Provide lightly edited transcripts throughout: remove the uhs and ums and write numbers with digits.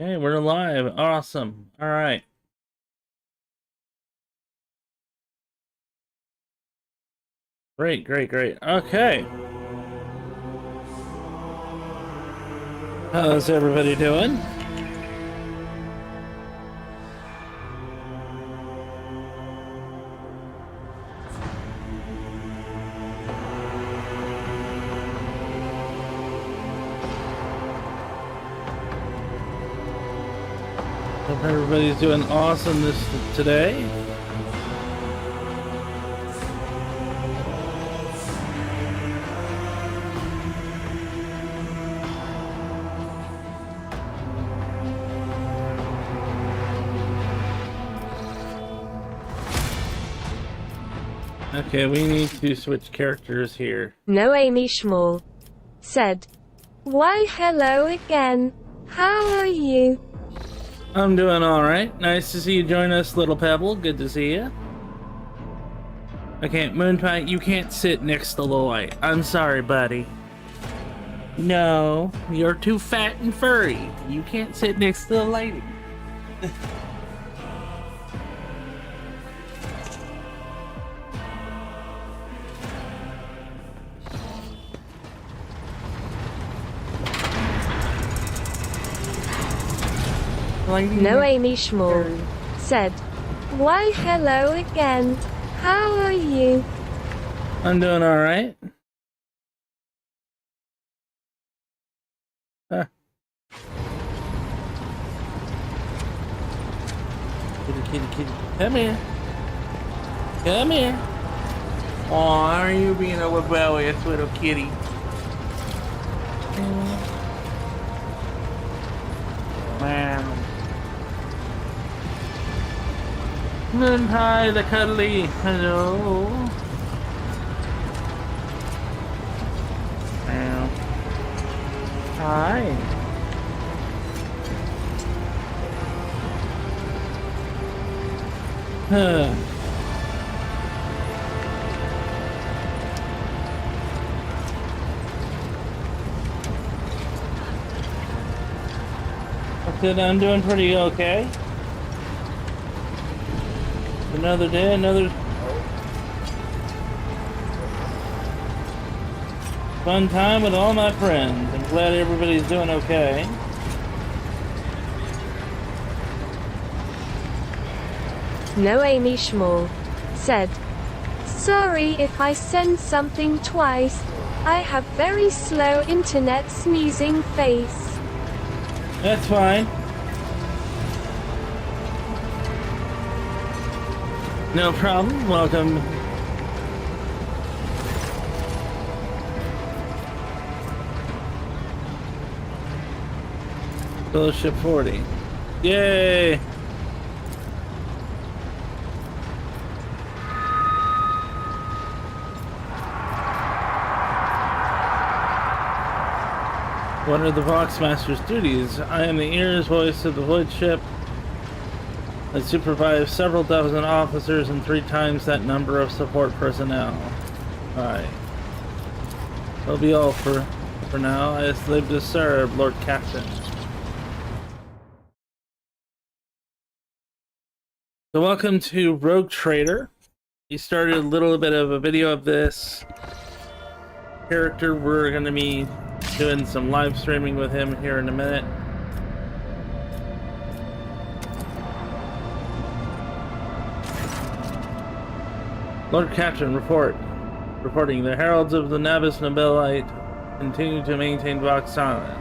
Okay, we're live. Awesome. All right. Great, great, great. Okay. How's everybody doing? Hope everybody's doing awesome today. Okay, we need to switch characters here. No, Amy Schmall said, "Why hello again. How are you?" I'm doing alright. Nice to see you join us, Little Pebble. Good to see you. Okay, Moonpie, you can't sit next to the light. I'm sorry, buddy. No, you're too fat and furry. You can't sit next to the lady. No, Amy Schmall said, "Why hello again. How are you?" I'm doing alright. Huh. Kitty. Come here. Come here. Aw, are you being a rebellious little kitty? Wow. Moonpie the cuddly. Hello. Wow. Hi. Huh. I'm doing pretty okay. Another day, another fun time with all my friends. I'm glad everybody's doing okay. No, Amy Schmall said, "Sorry if I send something twice. I have very slow internet sneezing face." That's fine. No problem. Welcome. Fellowship 40. Yay! What are the Voxmaster's duties? I am the ears voice of the void ship. I supervise several dozen officers and 3 times that number of support personnel. Alright. That'll be all for now. I just live to serve, Lord Captain. So welcome to Rogue Trader. He started a little bit of a video of this character. We're going to be doing some live streaming with him here in a minute. Lord Captain, reporting. The heralds of the Navis Nobilite continue to maintain Vox silent.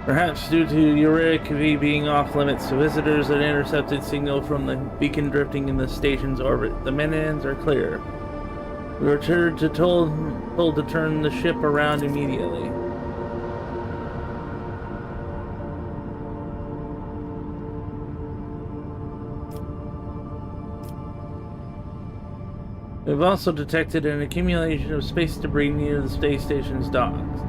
Perhaps due to Uric V being off limits to visitors, an intercepted signal from the beacon drifting in the station's orbit. The menans are clear. We were told to turn the ship around immediately. We've also detected an accumulation of space debris near the space station's docks.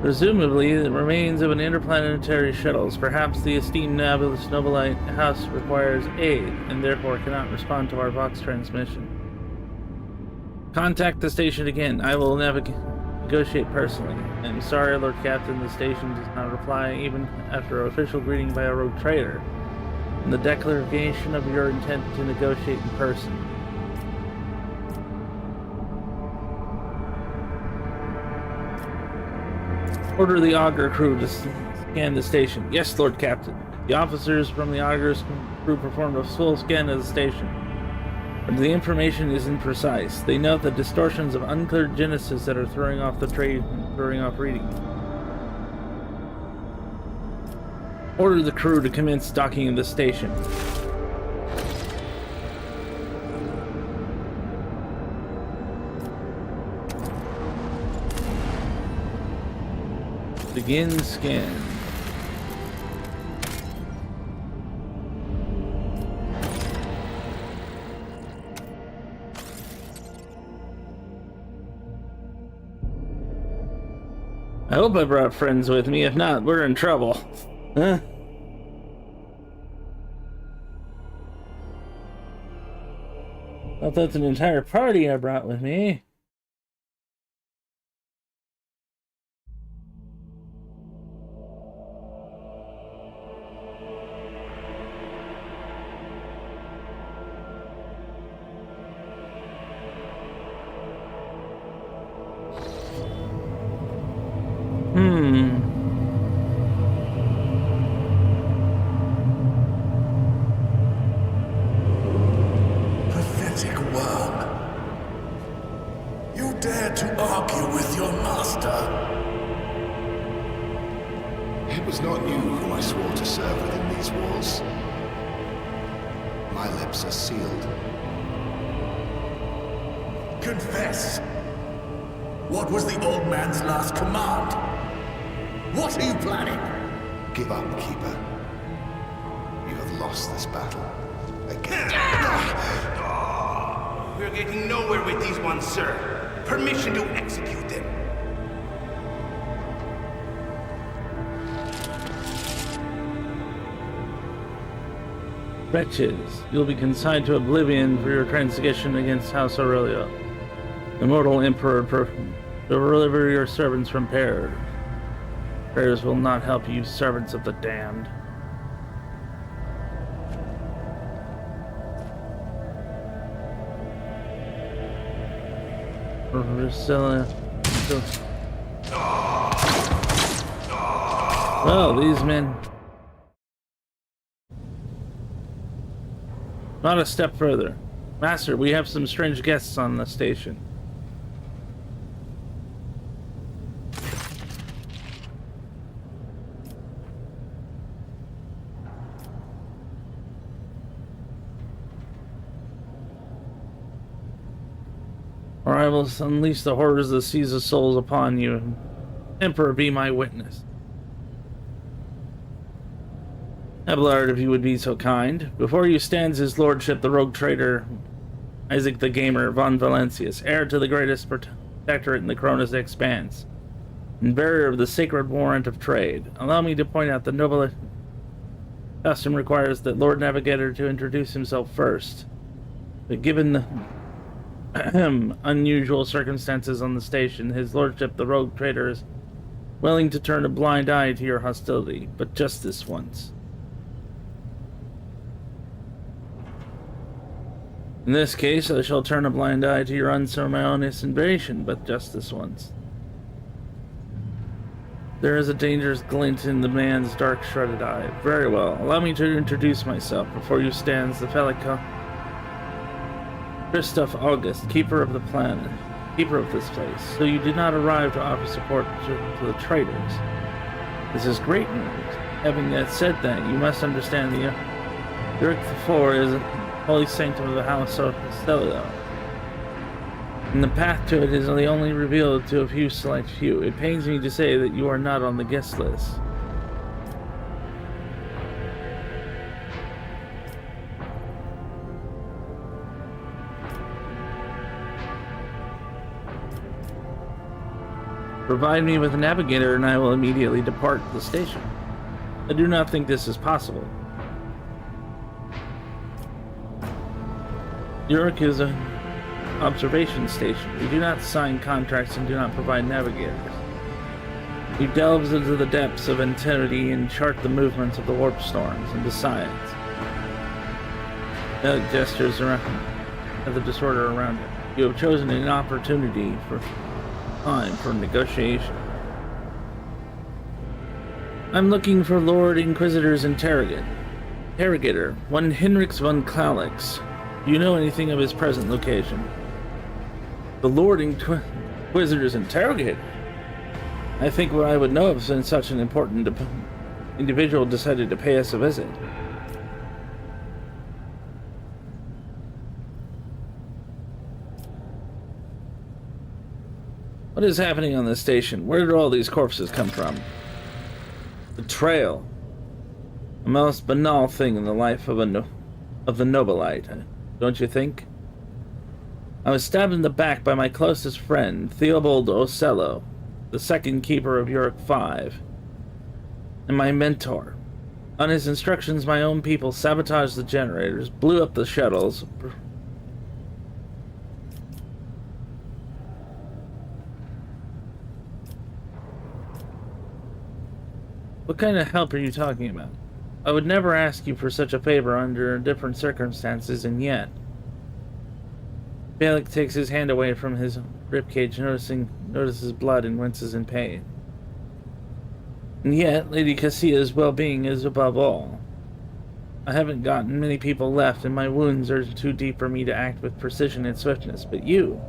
Presumably, the remains of an interplanetary shuttles. Perhaps the esteemed Navis Nobilite House requires aid, and therefore cannot respond to our Vox transmission. Contact the station again. I will negotiate personally. I'm sorry, Lord Captain, the station does not reply even after official greeting by a rogue trader, and the declaration of your intent to negotiate in person. Order the Augur crew to scan the station. Yes, Lord Captain. The officers from the Augur's crew performed a full scan of the station, but the information isn't precise. They note the distortions of unclear genesis that are throwing off reading. Order the crew to commence docking in the station. Begin scan. I hope I brought friends with me. If not, we're in trouble. Huh? Thought that's an entire party I brought with me. Pathetic worm. You dare to argue with your master? It was not you whom I swore to serve within these walls. My lips are sealed. Confess. What was the old man's last command? What are you planning? Give up, Keeper. You have lost this battle. Again. We're getting nowhere with these ones, sir. Permission to execute them. Wretches, you'll be consigned to oblivion for your transgression against House Aurelio. Immortal Emperor, deliver your servants from peril. Prayers will not help you, servants of the damned. Well, these men... Not a step further. Master, we have some strange guests on the station. Or I will unleash the horrors of the seas of souls upon you. Emperor, be my witness. Abelard, if you would be so kind. Before you stands his lordship, the rogue trader, Isaac the Gamer von Valentius, heir to the greatest protectorate in the Cronus Expanse, and bearer of the sacred warrant of trade. Allow me to point out the noble custom requires that Lord Navigator to introduce himself first. But given the unusual circumstances on the station, his lordship, the rogue trader, is willing to turn a blind eye to your hostility, but just this once. In this case, I shall turn a blind eye to your unceremonious invasion, but just this once. There is a dangerous glint in the man's dark, shredded eye. Very well. Allow me to introduce myself. Before you stands the Felica Christoph August, keeper of the planet, keeper of this place. So you did not arrive to offer support to the traitors. This is great news. Having said that, you must understand the Dirk IV is a holy sanctum of the House of Stelio, and the path to it is only revealed to a few select few. It pains me to say that you are not on the guest list. Provide me with a navigator and I will immediately depart the station. I do not think this is possible. Yurk is observation station. We do not sign contracts and do not provide navigators. We delve into the depths of eternity and chart the movements of the warp storms. And besides, Doug gestures around at the disorder around it. You have chosen an opportunity for time for negotiation. I'm looking for Lord Inquisitor's interrogator, one Henrix von Klalix. Do you know anything of his present location? The Lord Inquisitor's interrogator? I think what I would know if such an important individual decided to pay us a visit. What is happening on the station? Where did all these corpses come from? Betrayal. A most banal thing in the life of the Nobilite, don't you think? I was stabbed in the back by my closest friend, Theobald Ocello, the second keeper of Uric 5, and my mentor. On his instructions, my own people sabotaged the generators, blew up the shuttles. What kind of help are you talking about? I would never ask you for such a favor under different circumstances, and yet... Balik takes his hand away from his ribcage, notices blood and winces in pain. And yet, Lady Cassia's well-being is above all. I haven't gotten many people left, and my wounds are too deep for me to act with precision and swiftness, but you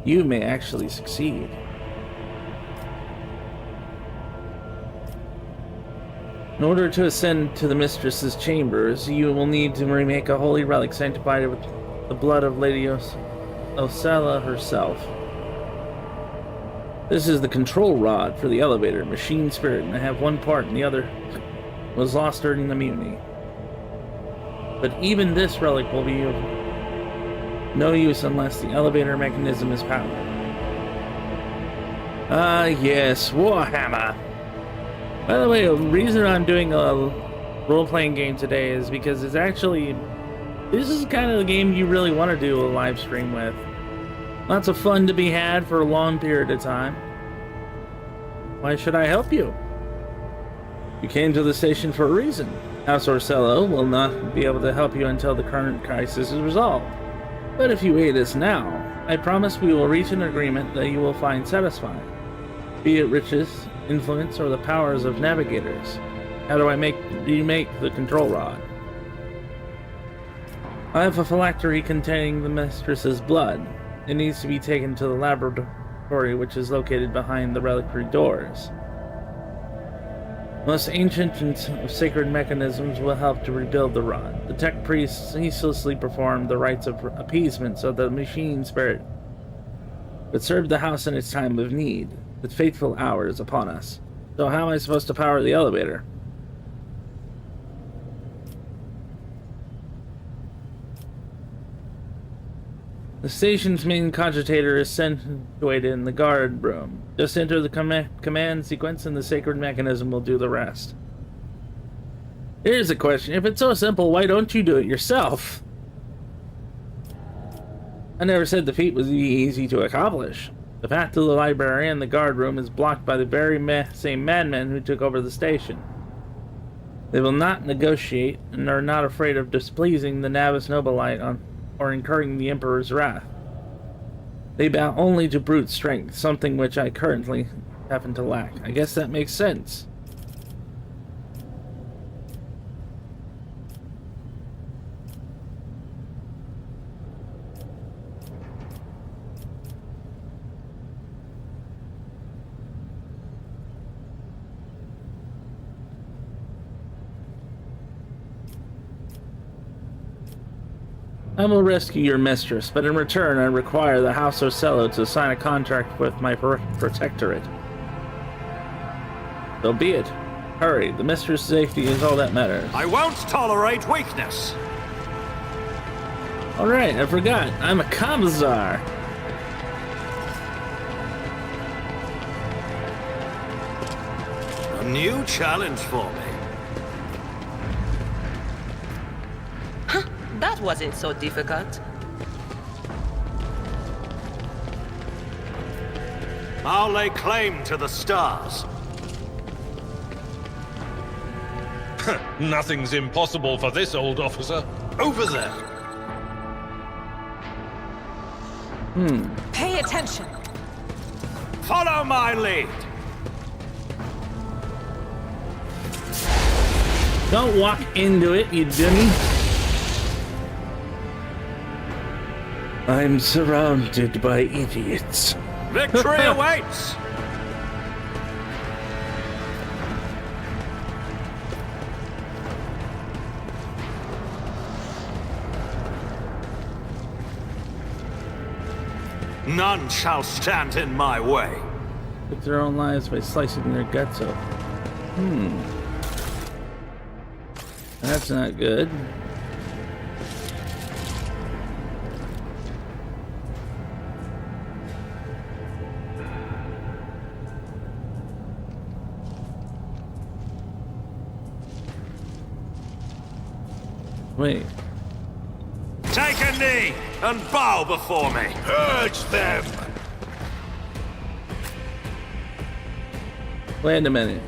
may actually succeed. In order to ascend to the mistress's chambers, you will need to remake a holy relic sanctified with the blood of Lady Osella herself. This is the control rod for the elevator, machine spirit, and I have one part and the other was lost during the mutiny. But even this relic will be of no use unless the elevator mechanism is powered. Ah, yes, Warhammer. By the way, the reason I'm doing a role-playing game today is because it's actually... This is kind of the game you really want to do a live stream with. Lots of fun to be had for a long period of time. Why should I help you? You came to the station for a reason. House Orsello will not be able to help you until the current crisis is resolved. But if you aid us now, I promise we will reach an agreement that you will find satisfying. Be it riches, influence, or the powers of navigators. How do I remake the control rod? I have a phylactery containing the mistress's blood. It needs to be taken to the laboratory, which is located behind the reliquary doors. Most ancient of sacred mechanisms will help to rebuild the rod. The tech priests ceaselessly perform the rites of appeasement so the machine spirit would serve the house in its time of need. The fateful hour is upon us. So how am I supposed to power the elevator? The station's main cogitator is situated in the guard room. Just enter the command sequence and the sacred mechanism will do the rest. Here's a question. If it's so simple, why don't you do it yourself? I never said the feat was easy to accomplish. The path to the library and the guard room is blocked by the very same madmen who took over the station. They will not negotiate and are not afraid of displeasing the Navis Nobilite or incurring the Emperor's wrath. They bow only to brute strength, something which I currently happen to lack. I guess that makes sense. I will rescue your mistress, but in return I require the House Ocello to sign a contract with my protectorate. So be it. Hurry, the mistress' safety is all that matters. I won't tolerate weakness! Alright, I forgot. I'm a commissar. A new challenge for me. That wasn't so difficult. I'll lay claim to the stars. Nothing's impossible for this old officer. Over there. Pay attention. Follow my lead. Don't walk into it, you dummy. I'm surrounded by idiots. Victory awaits. None shall stand in my way. Took their own lives by slicing their guts open. That's not good. Wait. Take a knee and bow before me. Purge them! Wait a minute.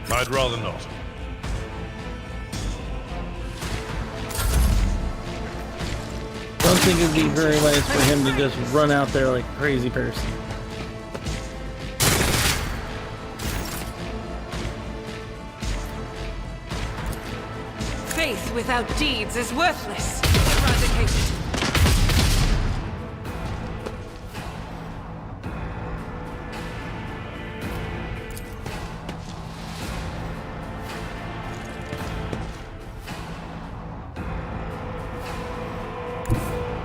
I'd rather not. Don't think it'd be very wise for him to just run out there like a crazy person. Faith without deeds is worthless. Eradicated.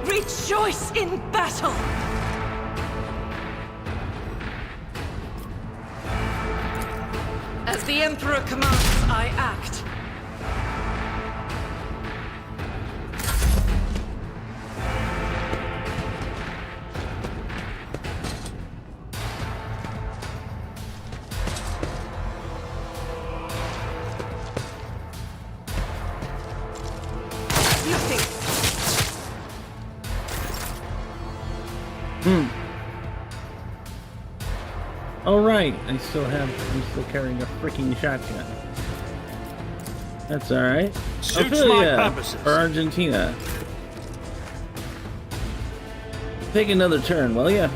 Rejoice in battle! As the Emperor commands, I act. Oh right, I'm still carrying a freaking shotgun. That's alright. Suits Ophelia, my purposes. or Argentina. Take another turn, will ya?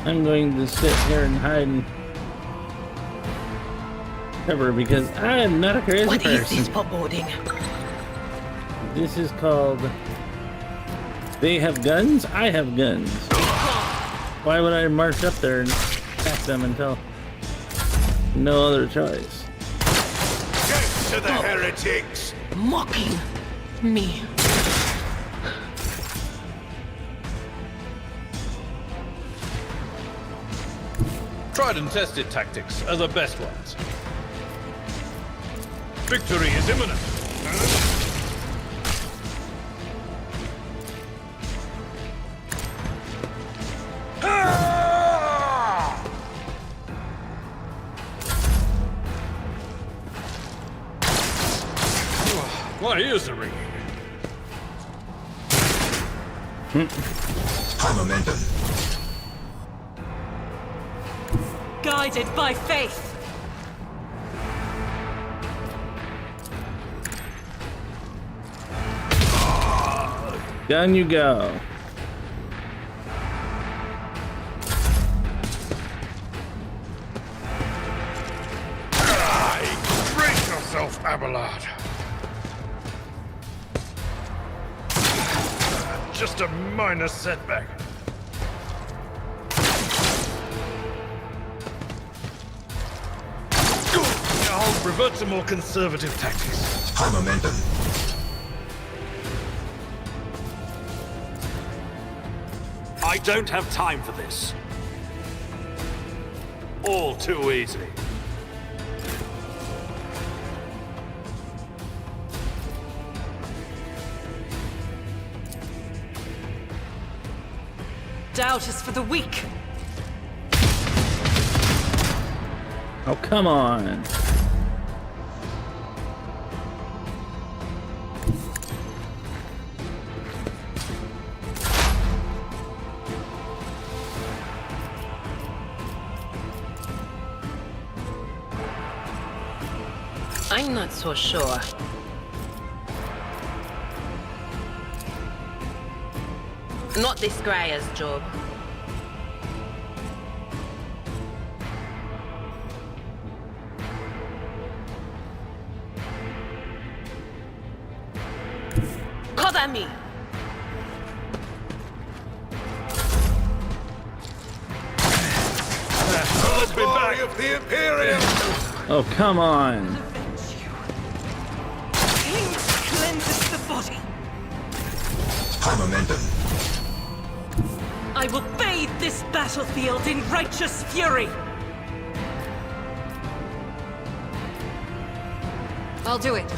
I'm going to sit here and hide and cover because I am not a crazy What person. is this foreboding? This is called They Have Guns, I Have Guns. Why would I march up there and attack them until no other choice? Death to the heretics! Mocking me. Tried and tested tactics are the best ones. Victory is imminent. My ears are ringing. High momentum. Guided by faith. Down you go. Brace yourself, Abelard. Just a minor setback. I'll revert to more conservative tactics. High momentum. I don't have time for this. All too easy. Doubt is for the weak. Oh, come on. I'm not so sure. Not this Scryer's job. Cover me! Glory of the Imperium! Oh, come on. King cleanses the body. High momentum. I will bathe this battlefield in righteous fury. I'll do it.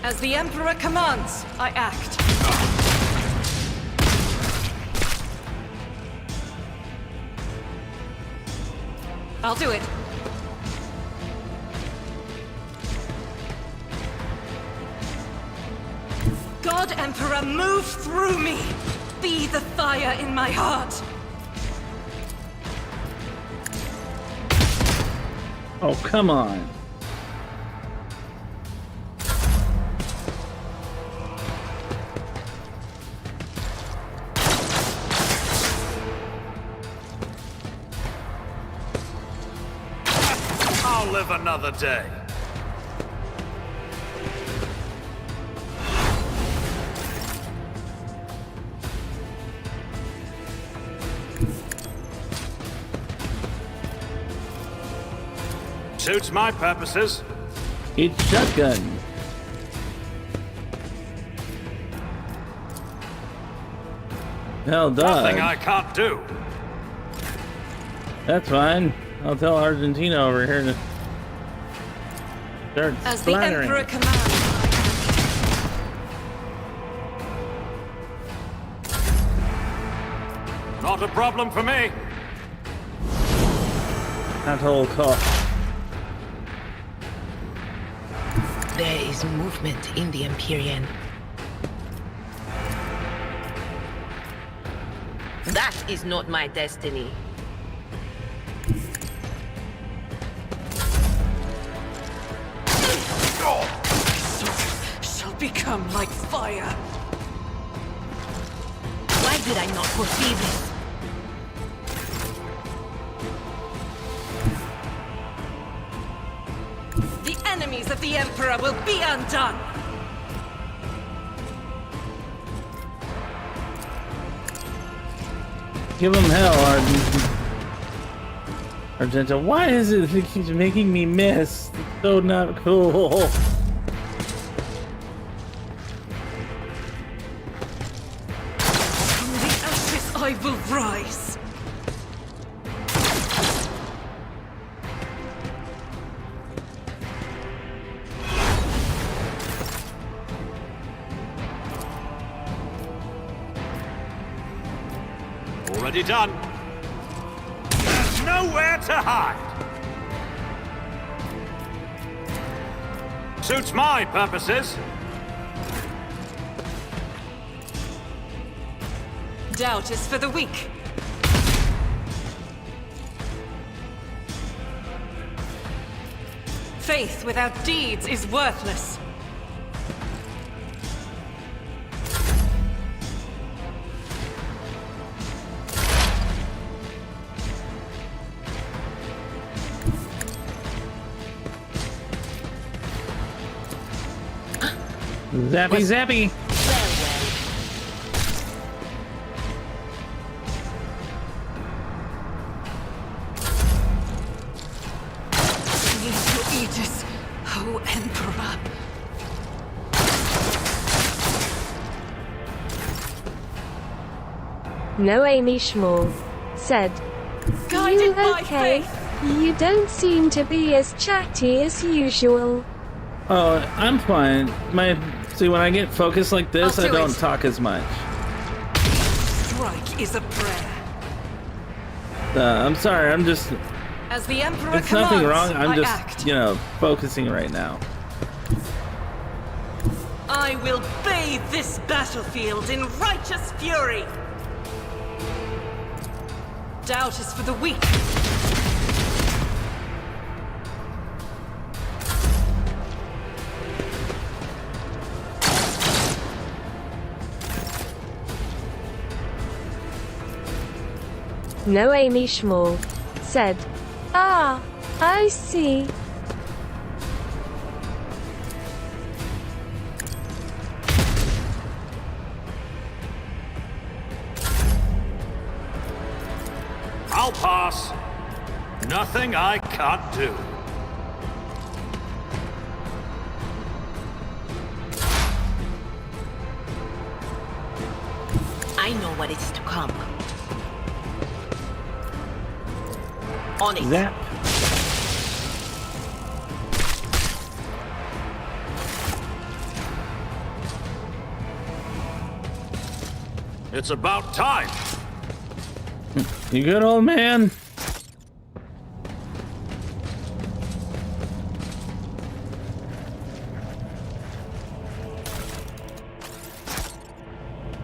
As the Emperor commands, I act. I'll do it. God Emperor, move through me! Be the fire in my heart! Oh, come on. I'll live another day. Suits my purposes. Eat shotgun. Hell, Nothing dog. I can't do. That's fine. I'll tell Argentina over here to start As the splattering. Emperor commands, Not a problem for me. That whole talk. There is movement in the Empyrean. That is not my destiny. shall become like fire. Why did I not foresee this? The enemies of the Emperor will be undone. Give him hell, Argenta. Why is it that it keeps making me miss? It's so not cool. From the ashes I will rise. Already done. There's nowhere to hide. Suits my purposes. Doubt is for the weak. faith without deeds is worthless. Zappy, zappy. Need your aegis, O Emperor. No Amy Schmall said, Guided "You by okay? faith. You don't seem to be as chatty as usual." Oh, I'm fine. See, when I get focused like this, I'll I do don't it. talk as much. Strike is a prayer. I'm sorry. I'm just. As the Emperor It's commands, nothing wrong. I'm I just, act. focusing right now. I will bathe this battlefield in righteous fury. Doubt is for the weak. No Amy Schmall said, "Ah, I see." I'll pass. Nothing I can't do. I know what is to come. On it. Zap. It's about time. You good, old man?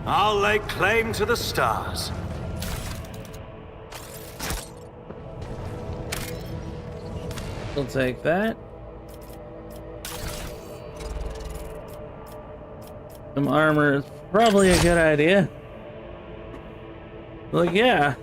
I'll lay claim to the stars. We'll take that. Some armor is probably a good idea. Like, yeah.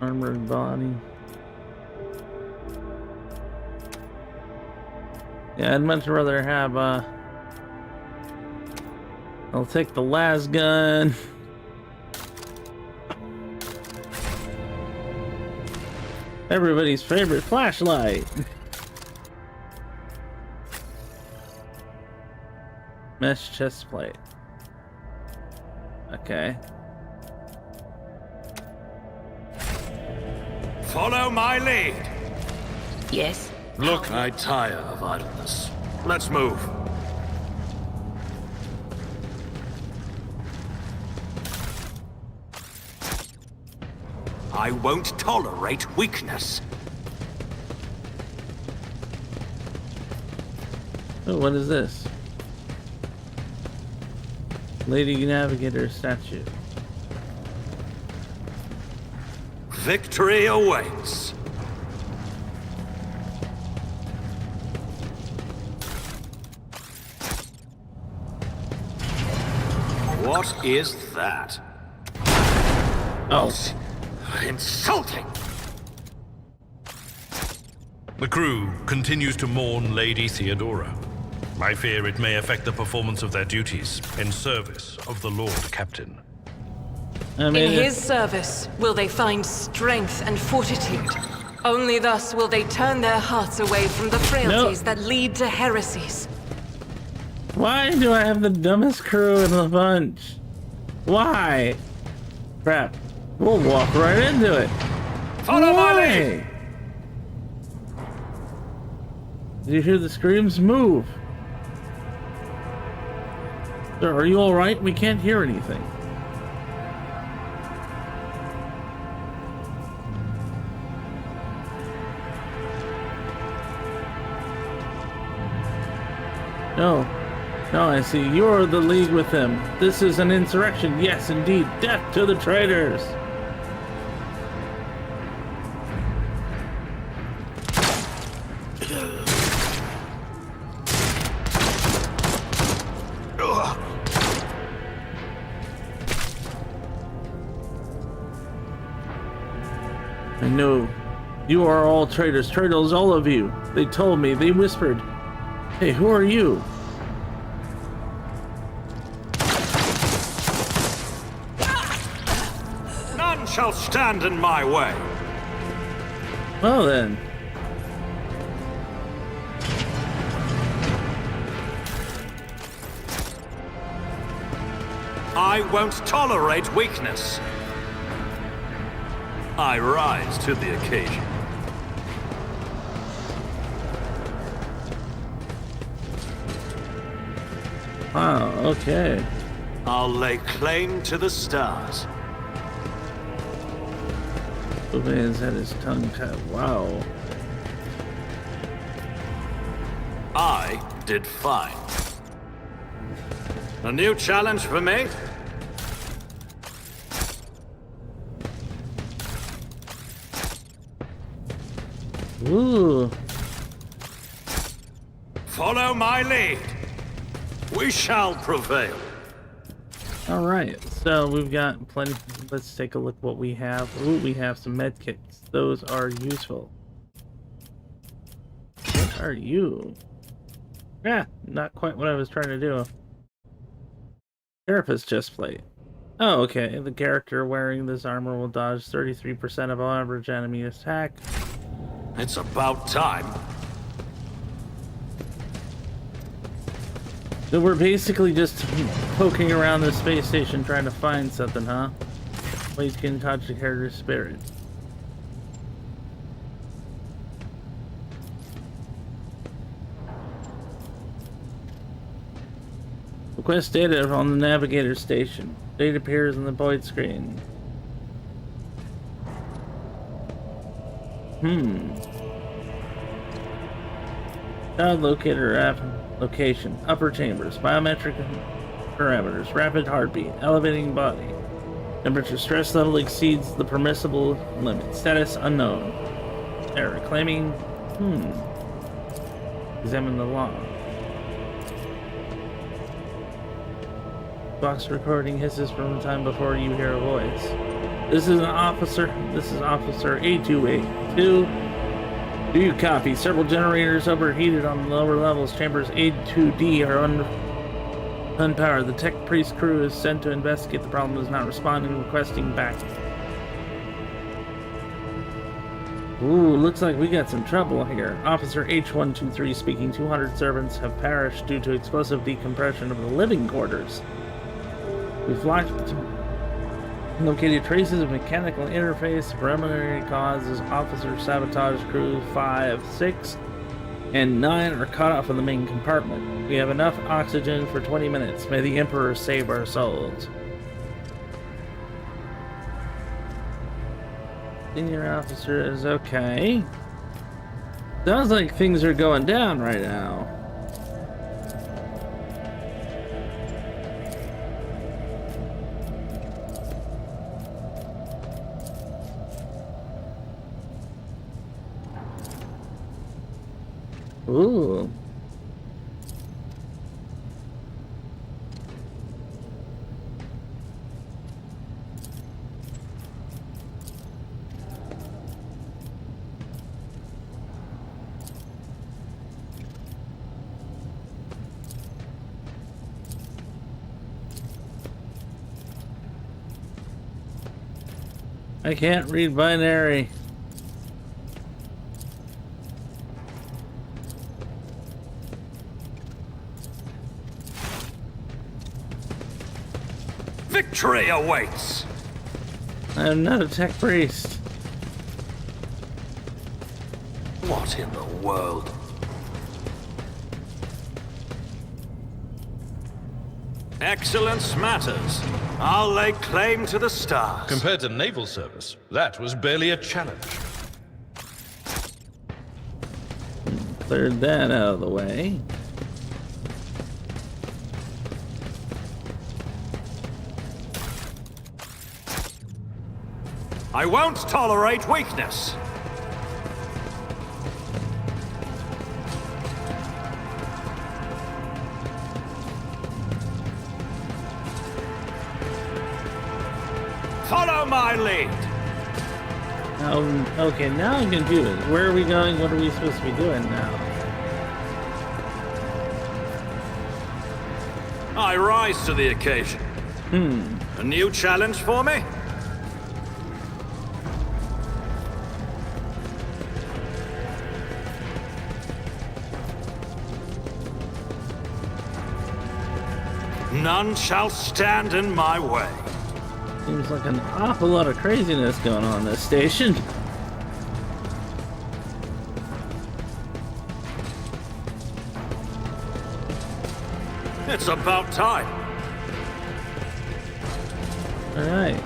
Armored body. Yeah, I'd much rather have I'll take the las gun. Everybody's favorite flashlight. Mesh chest plate. Okay. Follow my lead. Yes. Look, I tire of idleness. Let's move. I won't tolerate weakness. Oh, what is this? Lady Navigator statue. Victory awaits. What is that? Oh, Insulting! The crew continues to mourn Lady Theodora. I fear it may affect the performance of their duties in service of the Lord Captain. I mean, In his service, will they find strength and fortitude? Only thus will they turn their hearts away from the frailties that lead to heresies. why do I have the dumbest crew in the bunch? Why? Crap. We'll walk right into it. Follow my Why? lead! Did you hear the screams? Move! Sir, are you alright? We can't hear anything. No. No, I see. You're the league with them. This is an insurrection. Yes, indeed. Death to the traitors! I know. You are all traitors. Traitors, all of you. They told me. They whispered. Hey, who are you? None shall stand in my way. Well then. I won't tolerate weakness. I rise to the occasion. Wow, okay. I'll lay claim to the stars. The man's had his tongue cut. Wow. I did fine. A new challenge for me? Ooh. Follow my lead. We shall prevail. All right, so we've got plenty. Let's take a look what we have. Ooh, we have some med kits. Those are useful. What are you? Yeah, not quite what I was trying to do. Carapace chest plate. Oh, okay. The character wearing this armor will dodge 33% of all average enemy attack. It's about time. So we're basically just poking around the space station trying to find something, huh? Please can touch the character's spirit. Request data on the navigator station. Data appears on the void screen. Child locator app location. Upper chambers. Biometric parameters. Rapid heartbeat. Elevating body. Temperature stress level exceeds the permissible limit. Status unknown. Error claiming. Examine the log. Box recording hisses from the time before you hear a voice. This is an officer. This is Officer A282. Do you copy? Several generators overheated on the lower levels. Chambers A2D are unpowered. The tech priest crew is sent to investigate the problem. Is not responding, requesting backup. Ooh, looks like we got some trouble here. Officer H123 speaking. 200 servants have perished due to explosive decompression of the living quarters. We've located traces of mechanical interface. Preliminary causes officer sabotage crew 5, 6, and 9 are caught off in the main compartment. We have enough oxygen for 20 minutes. May the Emperor save our souls. Senior officer is okay. Sounds like things are going down right now. Ooh. I can't read binary. Victory awaits! I am not a tech priest. What in the world? Excellence matters. I'll lay claim to the stars. Compared to naval service, that was barely a challenge. Cleared that out of the way. I won't tolerate weakness. Follow my lead. Okay, now I'm confused. Where are we going? What are we supposed to be doing now? I rise to the occasion. A new challenge for me? None shall stand in my way. Seems like an awful lot of craziness going on in this station. It's about time. Alright.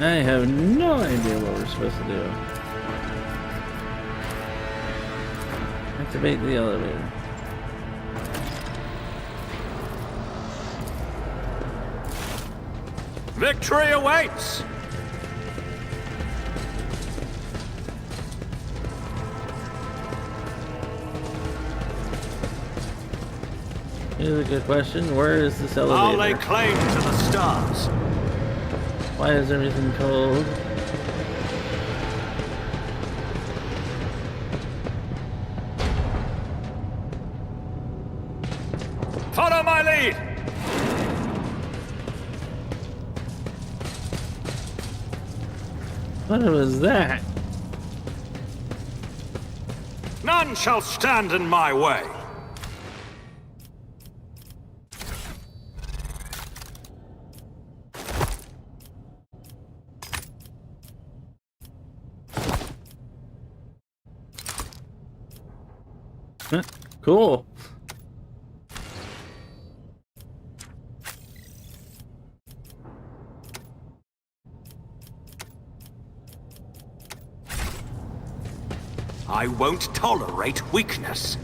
I have no idea what we're supposed to do. Activate the elevator. Victory awaits! Here's a good question. Where is this I'll elevator? lay claim to the stars. Why is everything cold? Follow my lead! What was that? None shall stand in my way. Cool. I won't tolerate weakness.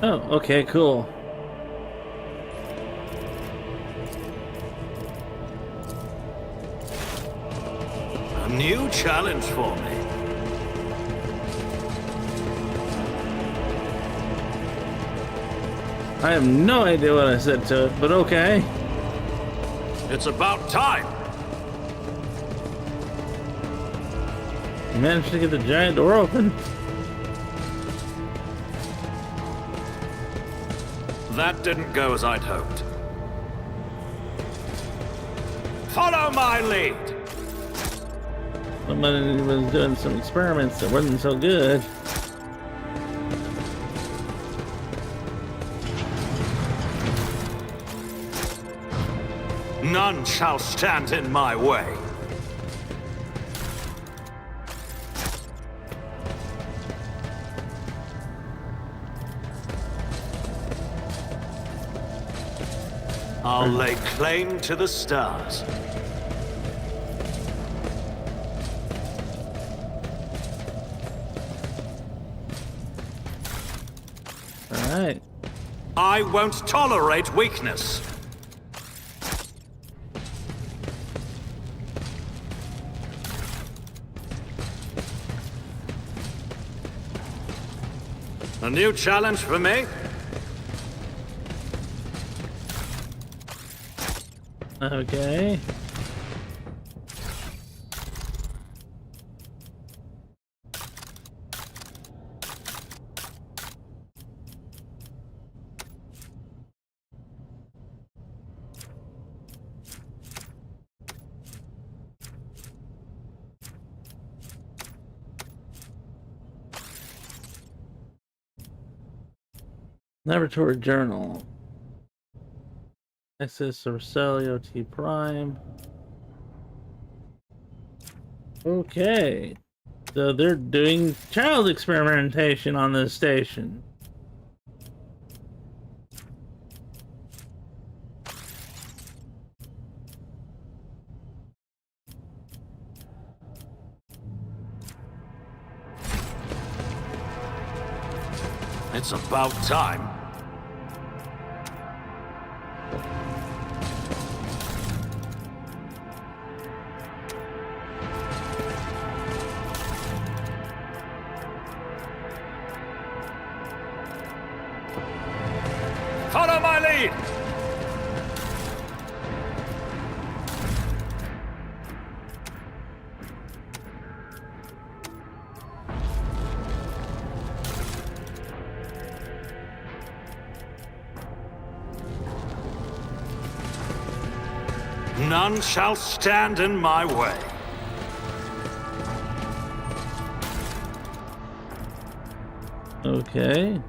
Oh, okay, cool. A new challenge for me. I have no idea what I said to it, but okay. It's about time. You managed to get the giant door open. That didn't go as I'd hoped. Follow my lead. Somebody was doing some experiments that wasn't so good. None shall stand in my way. I'll lay claim to the stars. All right. I won't tolerate weakness. A new challenge for me? Okay. Laboratory Journal. Access Urselio T Prime. Okay. So they're doing child experimentation on this station. It's about time. Follow my lead! None shall stand in my way. Okay.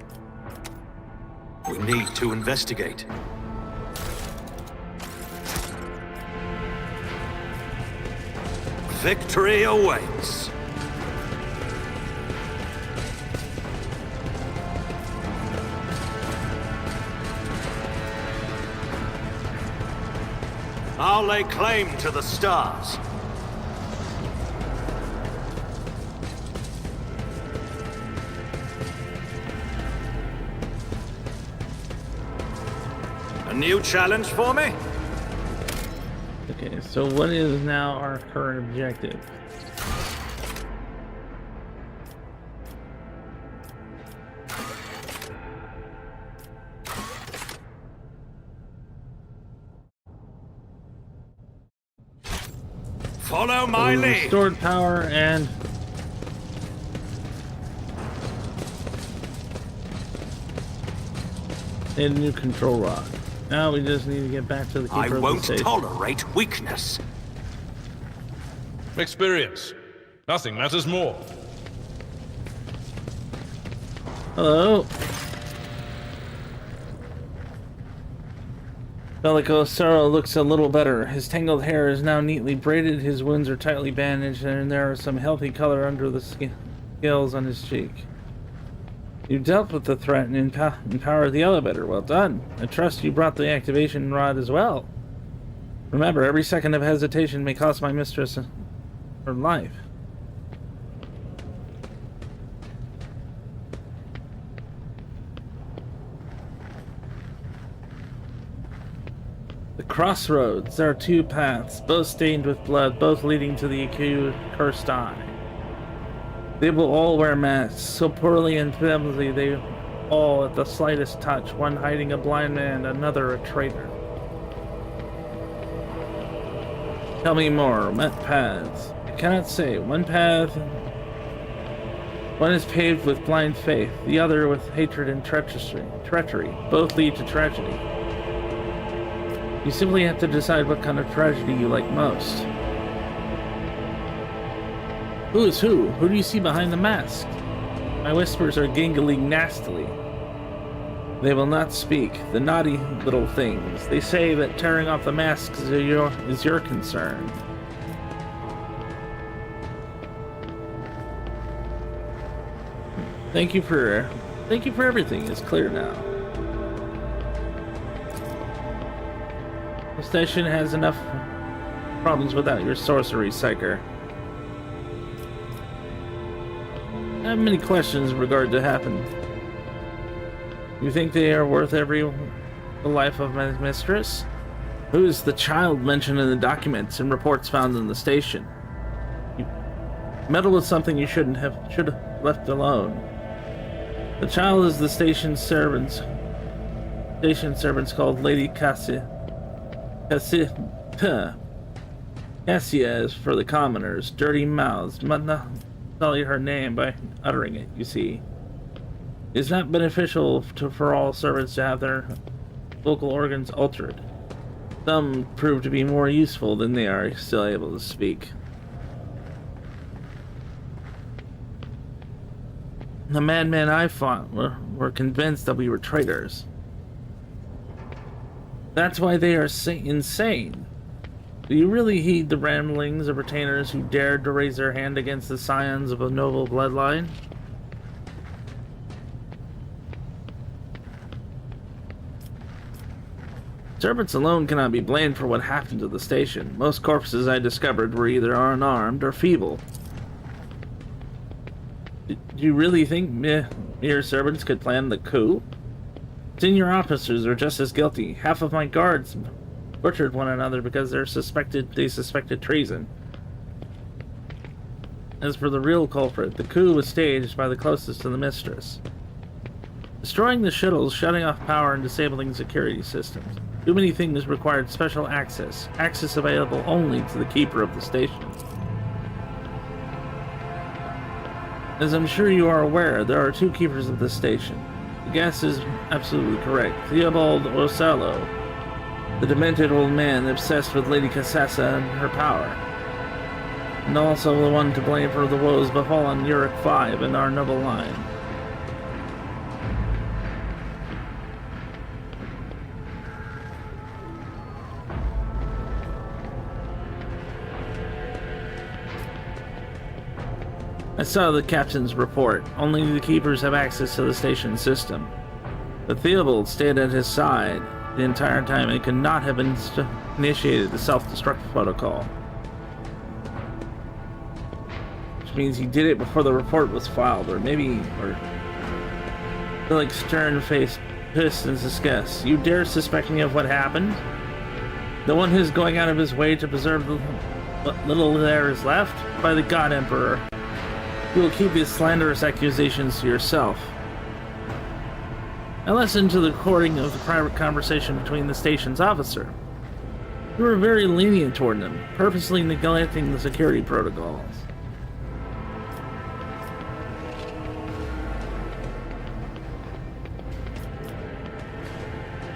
We need to investigate. Victory awaits. I'll lay claim to the stars. A new challenge for me? Okay, so what is now our current objective? Follow my lead. Restored power and a new control rod. Now we just need to get back to the keeper I of the won't station. tolerate weakness. Experience. Nothing matters more. Hello. Belicosaro looks a little better. His tangled hair is now neatly braided, his wounds are tightly bandaged, and there is some healthy color under the scales on his cheek. You dealt with the threat and empowered the elevator. Well done. I trust you brought the activation rod as well. Remember, every second of hesitation may cost my mistress her life. The crossroads. There are two paths, both stained with blood, both leading to the cursed eye. They will all wear masks, so poorly and flimsy they all at the slightest touch, one hiding a blind man, another a traitor. Tell me more. What paths? I cannot say. One is paved with blind faith, the other with hatred and treachery. Both lead to tragedy. You simply have to decide what kind of tragedy you like most. Who is who? Who do you see behind the mask? My whispers are gingling nastily. They will not speak. The naughty little things. They say that tearing off the masks is your concern. Thank you for everything. It's clear now. The station has enough problems without your sorcery, Psyker. I have many questions in regard to happen. You think they are worth the life of my mistress? Who is the child mentioned in the documents and reports found in the station? You meddled with something you should have left alone. The child is the station servants called Lady Cassia is for the commoners. Dirty mouths. Must not tell you her name by uttering it, you see. It is not beneficial for all servants to have their vocal organs altered. Some prove to be more useful than they are still able to speak. The madmen I fought were convinced that we were traitors. That's why they are insane. Do you really heed the ramblings of retainers who dared to raise their hand against the scions of a noble bloodline? Servants alone cannot be blamed for what happened to the station. Most corpses I discovered were either unarmed or feeble. Do you really think mere servants could plan the coup? Senior officers are just as guilty. Half of my guards butchered one another because they suspected treason. As for the real culprit, the coup was staged by the closest to the mistress. Destroying the shuttles, shutting off power, and disabling security systems. Too many things required special access. Access available only to the keeper of the station. As I'm sure you are aware, there are 2 keepers of the station. The guess is absolutely correct. Theobald Ocello, the demented old man obsessed with Lady Cassessa and her power. And also the one to blame for the woes befallen Uric 5 and our noble line. I saw the captain's report. Only the keepers have access to the station system. But Theobald stayed at his side the entire time and could not have initiated the self-destruct protocol. Which means he did it before the report was filed, or like stern-faced pistons discuss. You dare suspect me of what happened? The one who's going out of his way to preserve the little there is left? By the God Emperor. You will keep his slanderous accusations to yourself. I listened to the recording of the private conversation between the station's officer. You were very lenient toward them, purposely neglecting the security protocols.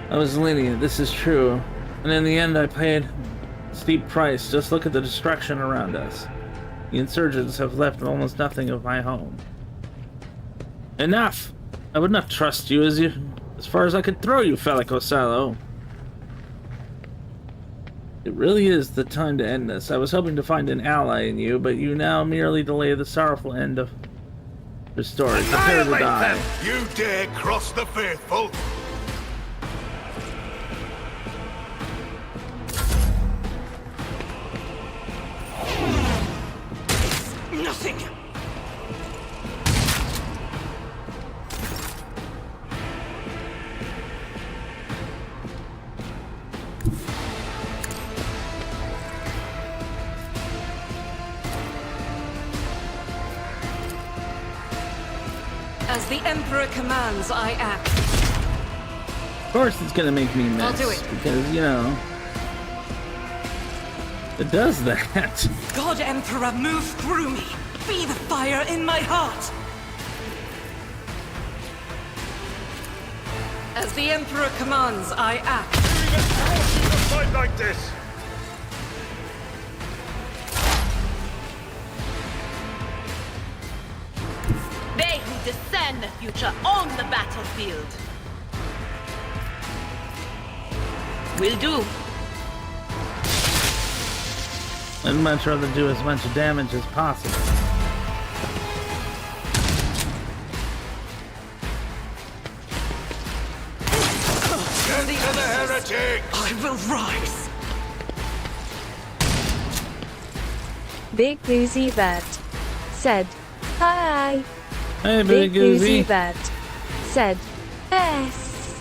I was lenient, this is true. And in the end I paid a steep price. Just look at the destruction around us. The insurgents have left almost nothing of my home. Enough! I would not trust you as far as I could throw you, Felic Ocello. It really is the time to end this. I was hoping to find an ally in you, but you now merely delay the sorrowful end of the story. Prepare to die. You dare cross the faithful? Nothing! As the Emperor commands, I act. Of course it's gonna make me miss. I'll do it. Because, you know, it does that. God Emperor, move through me! Be the fire in my heart! As the Emperor commands, I act. Who even forced you to fight like this? They who discern the future on the battlefield. Will do. I'd much rather do as much damage as possible. Get to the heretic! I will rise! Big Boozy Vet said, hi. Hey, Big Big Boozy Uzi. Vet said, yes.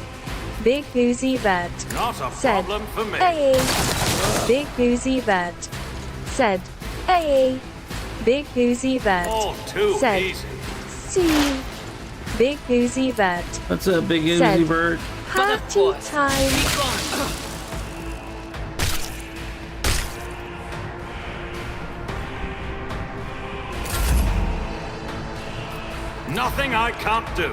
Big Boozy Vet Not a said, problem for me. hey. Big Boozy Vet said, hey. Big Boozy Vet All too said, easy. see. Big Boozy Vet What's up, Big said, Uzi bird? party time. Nothing I can't do.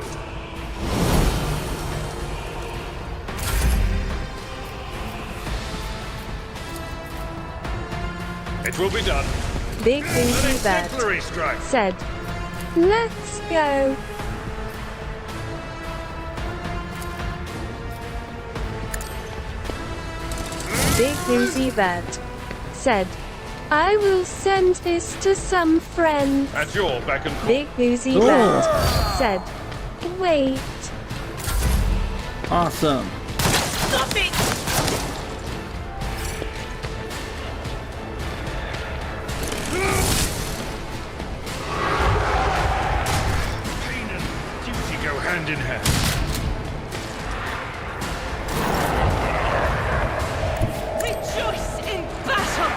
It will be done. Big Boozy Vet strike. said, let's go. Big Uzi Vet said, I will send this to some friends. At your beck and call. Big Uzi Cool. Vet said, wait. Awesome. Stop it! Pain and duty go hand in hand. Rejoice in battle!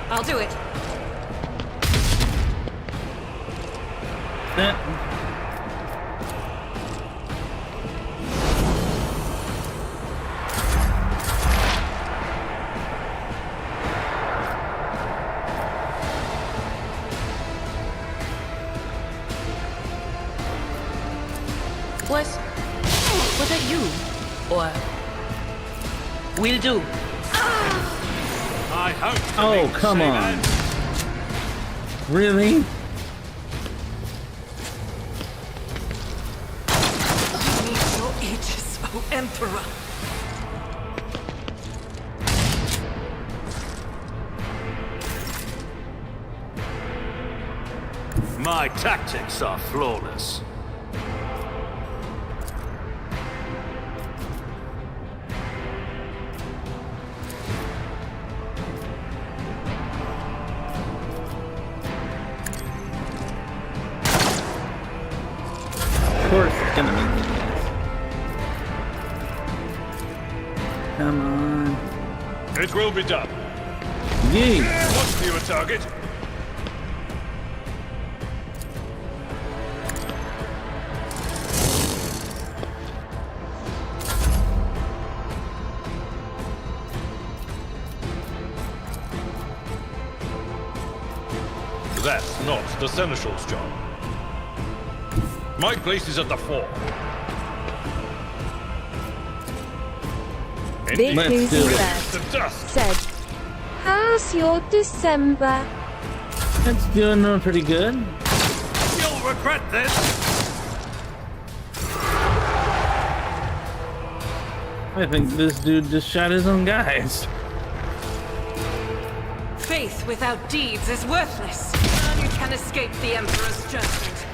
I'll do it. Eh. Was it you? Or Will do. I hope. to Oh, make come say on. that. Really? need your aegis, O Emperor. My tactics are flawless. Of course it's gonna be these. Come on. It will be done. Yee! What's your target? That's not the Seneschal's job. My place is at the fore. Big Let's Uzi do it. Vet The dust. said, how's your December? It's doing pretty good. You'll regret this. I think this dude just shot his own guys. Faith without deeds is worthless. None can escape the Emperor's judgment.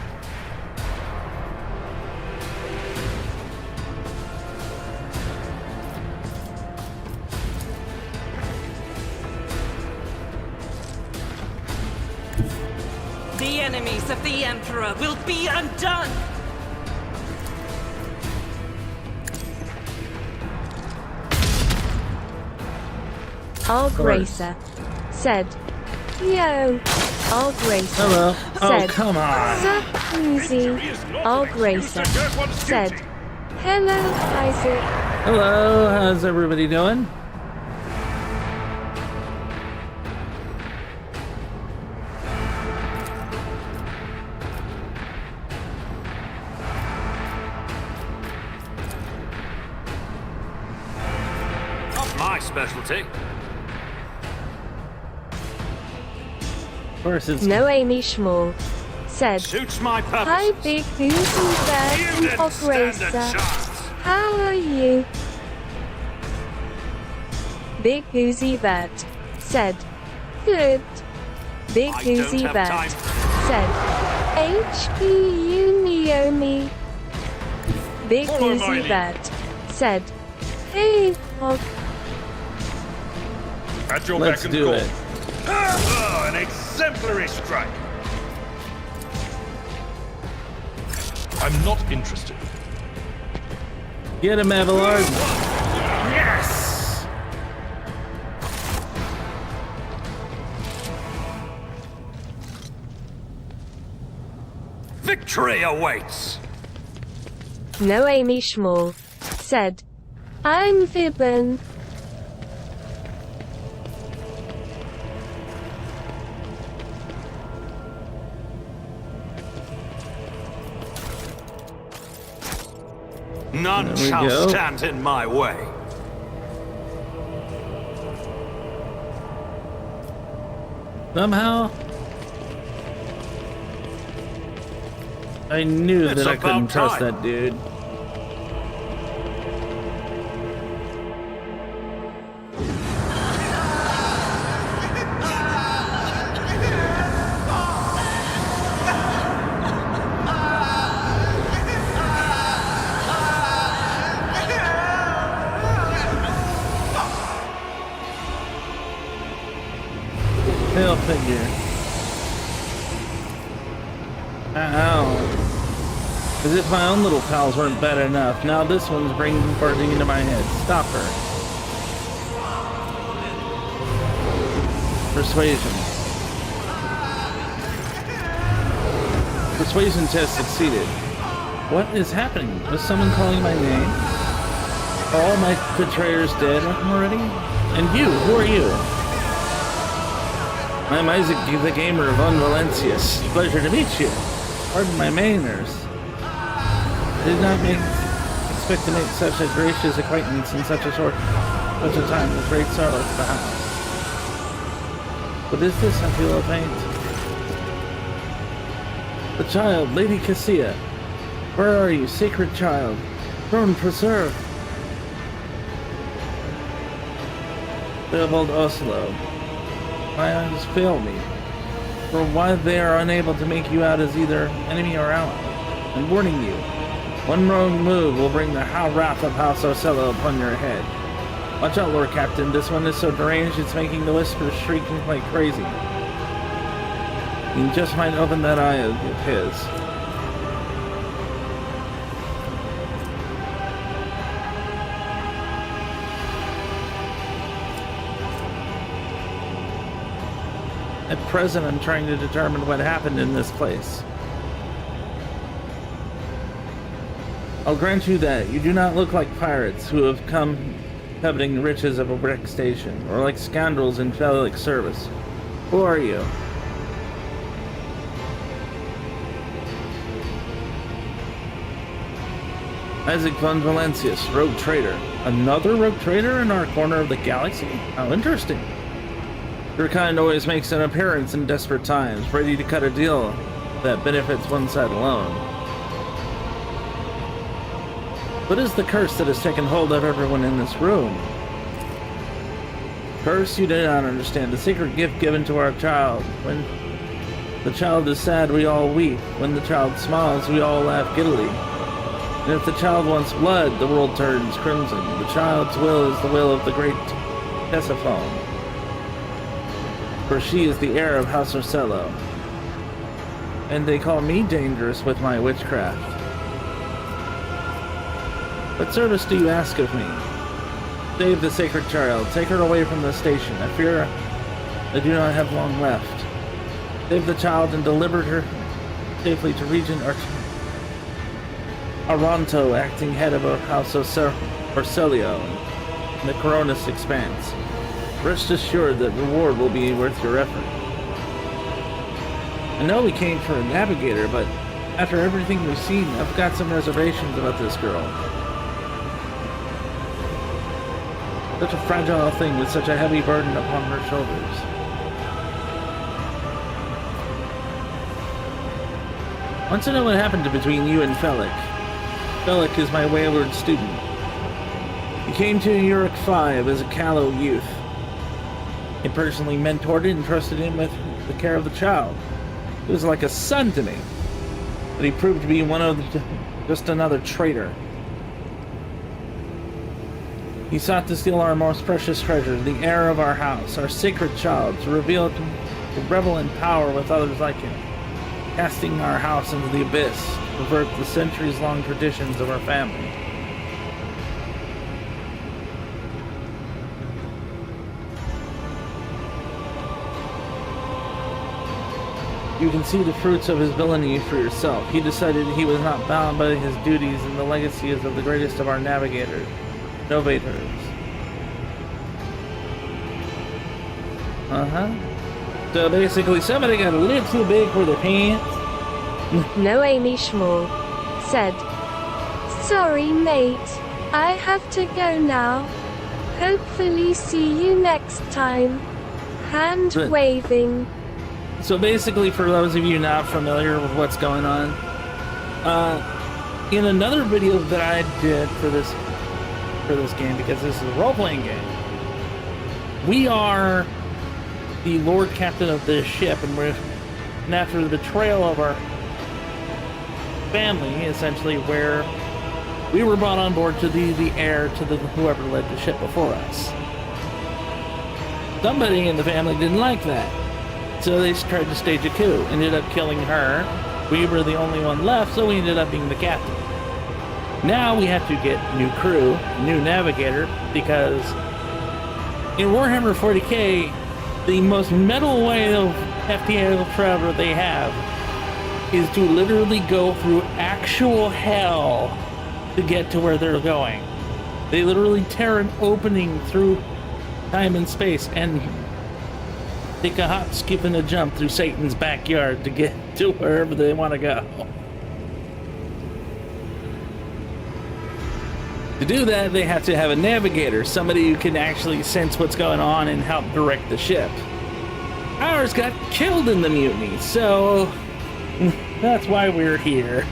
The enemies of the Emperor will be undone! All Gracer said, yo. All Gracer Hello. Oh, said, come on. Sup, Uzi. All Gracer said, hello, Isaac. Hello, how's everybody doing? Not my specialty. Of course it's Noemi Schmall said, Suits my purpose. hi, Big Uzi Vet You and didn't All stand a Gracer. chance. How are you? Big Uzi Vet said, good. Big I don't Uzi have Vet time. said, HPU Naomi. Big Follow my Uzi lead. Vet said, hey, Hog. At your Let's beck and do call. it. Oh, an exemplary strike. I'm not interested. Get him, Abelard. Yes! Victory awaits. Noemi Schmall said, I'm Vibben. None There we shall go. stand in my way. Somehow. I knew It's that I couldn't about trust time. that dude. Fail figure. Ow. As if my own little pals weren't bad enough. Now this one's bringing burning into my head. Stop her. Persuasion. Persuasion test succeeded. What is happening? Was someone calling my name? Are all my betrayers dead already? And you, who are you? I'm Isaac the Gamer von Valencius. Pleasure to meet you. Pardon my manners. I did not expect to make such a gracious acquaintance in such a time with great sorrow to the house. What is this? I feel a faint. The child, Lady Cassia. Where are you, sacred child? Throne preserve. Theobald Oslo. My eyes fail me, for why they are unable to make you out as either enemy or ally. I'm warning you, one wrong move will bring the wrath of House Orsello upon your head. Watch out, Lord Captain, this one is so deranged it's making the whispers shrieking like crazy. You just might open that eye of his. At present, I'm trying to determine what happened in this place. I'll grant you that. You do not look like pirates who have come coveting the riches of a wreck station, or like scoundrels in Felix service. Who are you? Isaac von Valencius, rogue trader. Another rogue trader in our corner of the galaxy? How interesting. Your kind always makes an appearance in desperate times, ready to cut a deal that benefits one side alone. What is the curse that has taken hold of everyone in this room? Curse? You do not understand. The secret gift given to our child. When the child is sad, we all weep. When the child smiles, we all laugh giddily. And if the child wants blood, the world turns crimson. The child's will is the will of the great Tessaphone. For she is the heir of House Orsello. And they call me dangerous with my witchcraft. What service do you ask of me? Save the sacred child. Take her away from the station. I fear I do not have long left. Save the child and deliver her safely to Regent Aranto, acting head of House Orsello in the Coronis Expanse. Rest assured that reward will be worth your effort. I know we came for a navigator, but after everything we've seen, I've got some reservations about this girl. Such a fragile thing with such a heavy burden upon her shoulders. I want to know what happened between you and Felix. Felix is my wayward student. He came to Uric 5 as a callow youth. I personally mentored and entrusted him with the care of the child. He was like a son to me, but he proved to be just another traitor. He sought to steal our most precious treasure, the heir of our house, our sacred child, to reveal it, to revel in power with others like him, casting our house into the abyss, to pervert the centuries-long traditions of our family. You can see the fruits of his villainy for yourself. He decided he was not bound by his duties, and the legacy is of the greatest of our novators. So basically, somebody got a little too big for their pants. No, Amy Schmall said, "Sorry, mate. I have to go now. Hopefully see you next time." Hand waving. So basically, for those of you not familiar with what's going on, In another video that I did for this game, because this is a role-playing game, we are the Lord Captain of this ship, and after the betrayal of our family, essentially, where we were brought on board to be the heir to whoever led the ship before us. Somebody in the family didn't like that, so they tried to stage a coup. Ended up killing her. We were the only one left, so we ended up being the captain. Now we have to get new crew, new navigator, because in Warhammer 40K, the most metal way of FTL travel they have is to literally go through actual hell to get to where they're going. They literally tear an opening through time and space and take a hop, skip, and a jump through Satan's backyard to get to wherever they want to go. To do that, they have to have a navigator, somebody who can actually sense what's going on and help direct the ship. Ours got killed in the mutiny, so that's why we're here.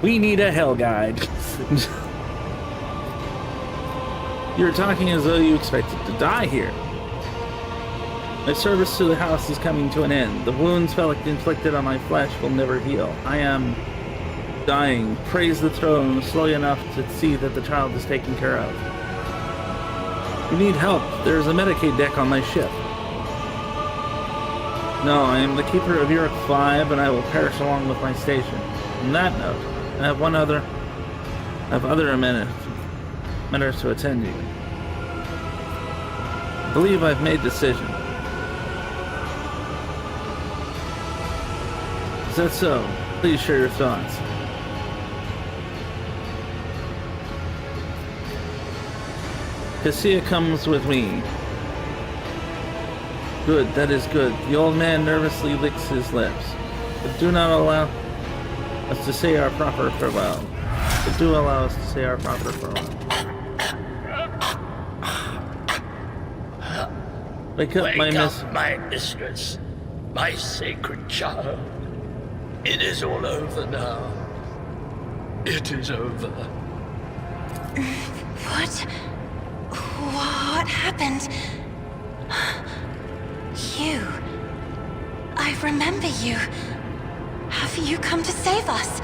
We need a hell guide. You're talking as though you expected to die here. My service to the house is coming to an end. The wounds inflicted on my flesh will never heal. I am dying. Praise the throne slowly enough to see that the child is taken care of. You need help. There's a Medicaid deck on my ship. No, I am the keeper of Europe 5, and I will perish along with my station. On that note, I have other matters to attend to. I believe I've made a decision. Is that so? Please share your thoughts. Cassia comes with me. Good, that is good. The old man nervously licks his lips. But do not allow us to say our proper farewell. But do allow us to say our proper farewell. Wake up, my mistress, my sacred child. It is all over now. It is over. What happened? You. I remember you. Have you come to save us?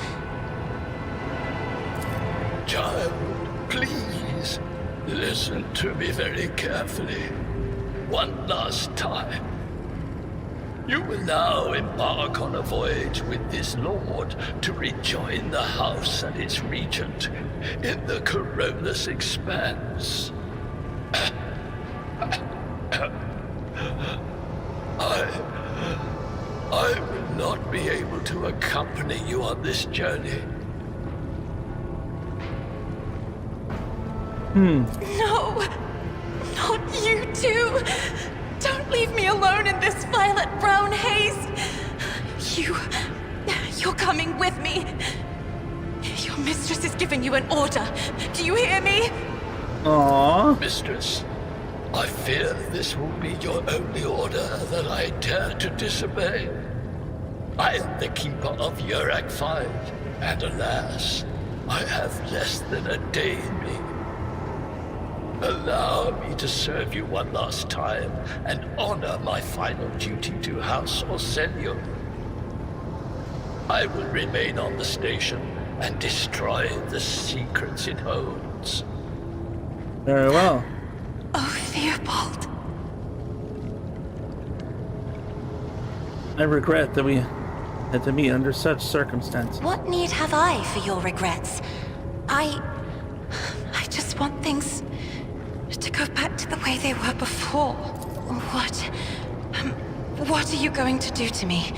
Child, please, listen to me very carefully. One last time. You will now embark on a voyage with this lord to rejoin the house and its regent in the Corollas Expanse. I will not be able to accompany you on this journey. No! Not you too! Don't leave me alone in this violet-brown haze! You're coming with me! Your mistress is giving you an order. Do you hear me? Aww. Mistress, I fear this will be your only order that I dare to disobey. I am the keeper of Yurak 5, and alas, I have less than a day in me. Allow me to serve you one last time and honor my final duty to House Orsenium. I will remain on the station and destroy the secrets it holds. Very well. Oh, Theobald. I regret that we had to meet under such circumstances. What need have I for your regrets? I just want things to go back to the way they were before. What are you going to do to me?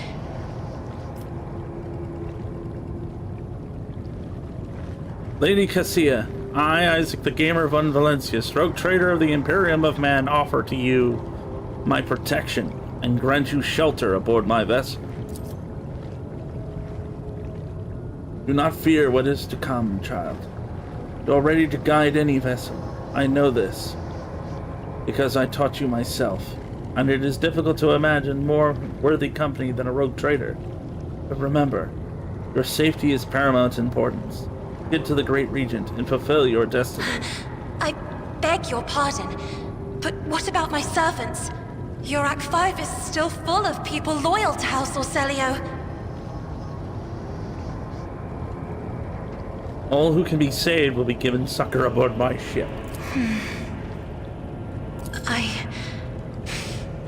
Lady Cassia, I, Isaac the Gamer von Valencia, rogue trader of the Imperium of Man, offer to you my protection and grant you shelter aboard my vessel. Do not fear what is to come, child. You are ready to guide any vessel. I know this, because I taught you myself, and it is difficult to imagine more worthy company than a rogue trader. But remember, your safety is paramount importance. Get to the Great Regent and fulfill your destiny. I beg your pardon, but what about my servants? Your Act 5 is still full of people loyal to House Orselio. All who can be saved will be given succor aboard my ship.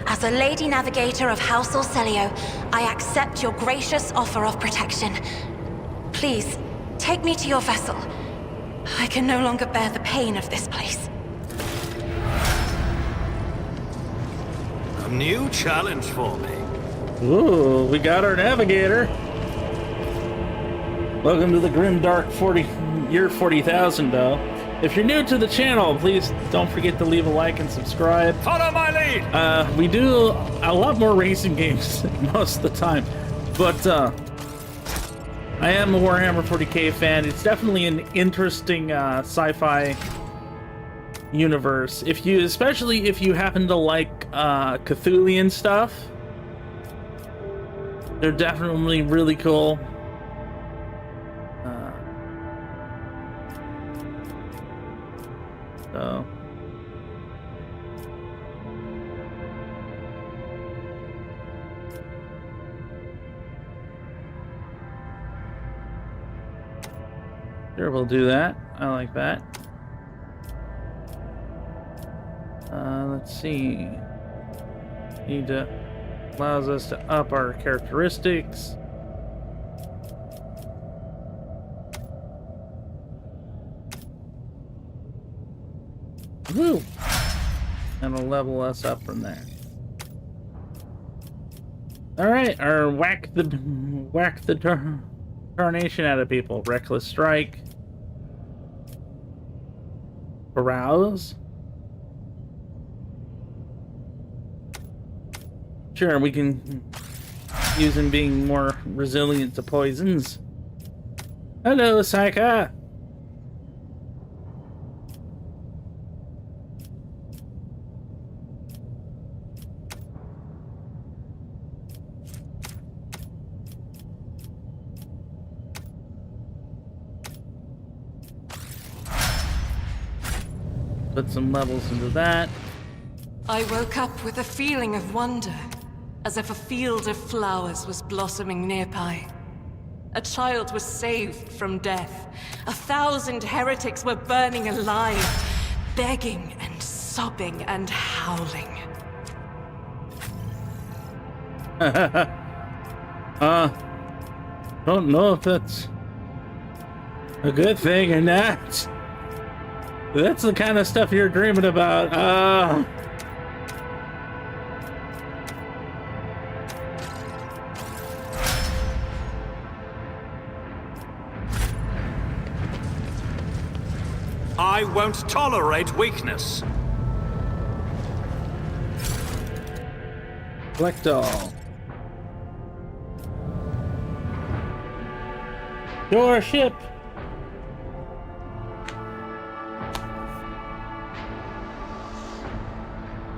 As a Lady Navigator of House Orselio, I accept your gracious offer of protection. Please, take me to your vessel. I can no longer bear the pain of this place. A new challenge for me. Ooh, we got our navigator. Welcome to the grim dark year 40,000, though. If you're new to the channel, please don't forget to leave a like and subscribe. Follow my lead! We do a lot more racing games most of the time, but I am a Warhammer 40K fan. It's definitely an interesting sci-fi universe. Especially if you happen to like Cthulhian stuff, they're definitely really cool. So sure, we'll do that. I like that. Let's see. Allows us to up our characteristics. Woo! And it'll level us up from there. All right, or whack the tarnation out of people. Reckless strike. Arouse. Sure, we can use him being more resilient to poisons. Hello, Saika. Put some levels into that. I woke up with a feeling of wonder, as if a field of flowers was blossoming nearby. A child was saved from death. 1,000 heretics were burning alive, begging and sobbing and howling. Don't know if that's a good thing or not. That's the kind of stuff you're dreaming about. I won't tolerate weakness. Collect all. Your ship.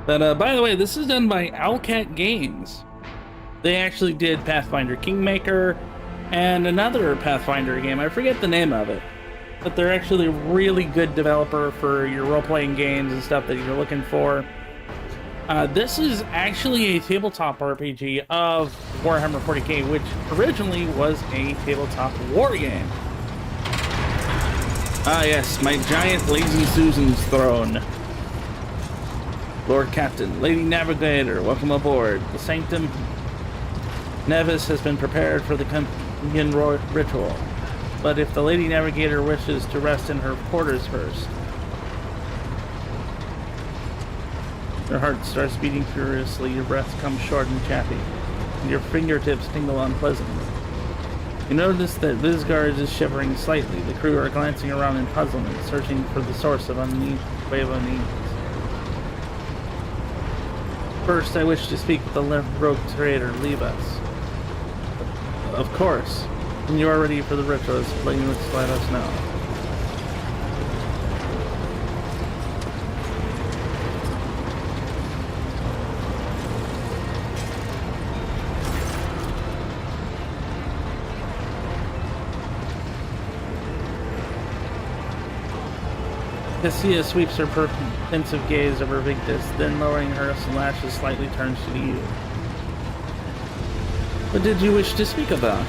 But by the way, this is done by Owlcat Games. They actually did Pathfinder Kingmaker and another Pathfinder game. I forget the name of it. But they're actually a really good developer for your role-playing games and stuff that you're looking for. This is actually a tabletop RPG of Warhammer 40K, which originally was a tabletop war game. Ah yes, my giant Lazy Susan's throne. Lord Captain, Lady Navigator, welcome aboard. The Sanctum Nevis has been prepared for the communion ritual. But if the Lady Navigator wishes to rest in her quarters first. Your heart starts beating furiously, your breath comes short and chappy, and your fingertips tingle unpleasantly. You notice that Vizgard is shivering slightly. The crew are glancing around in puzzlement, searching for the source of wave unease. First, I wish to speak with the rogue trader, leave us. Of course. When you are ready for the rituals, please let us know. Cassia sweeps her pensive gaze over Victus, then lowering her lashes slightly turns to you. What did you wish to speak about?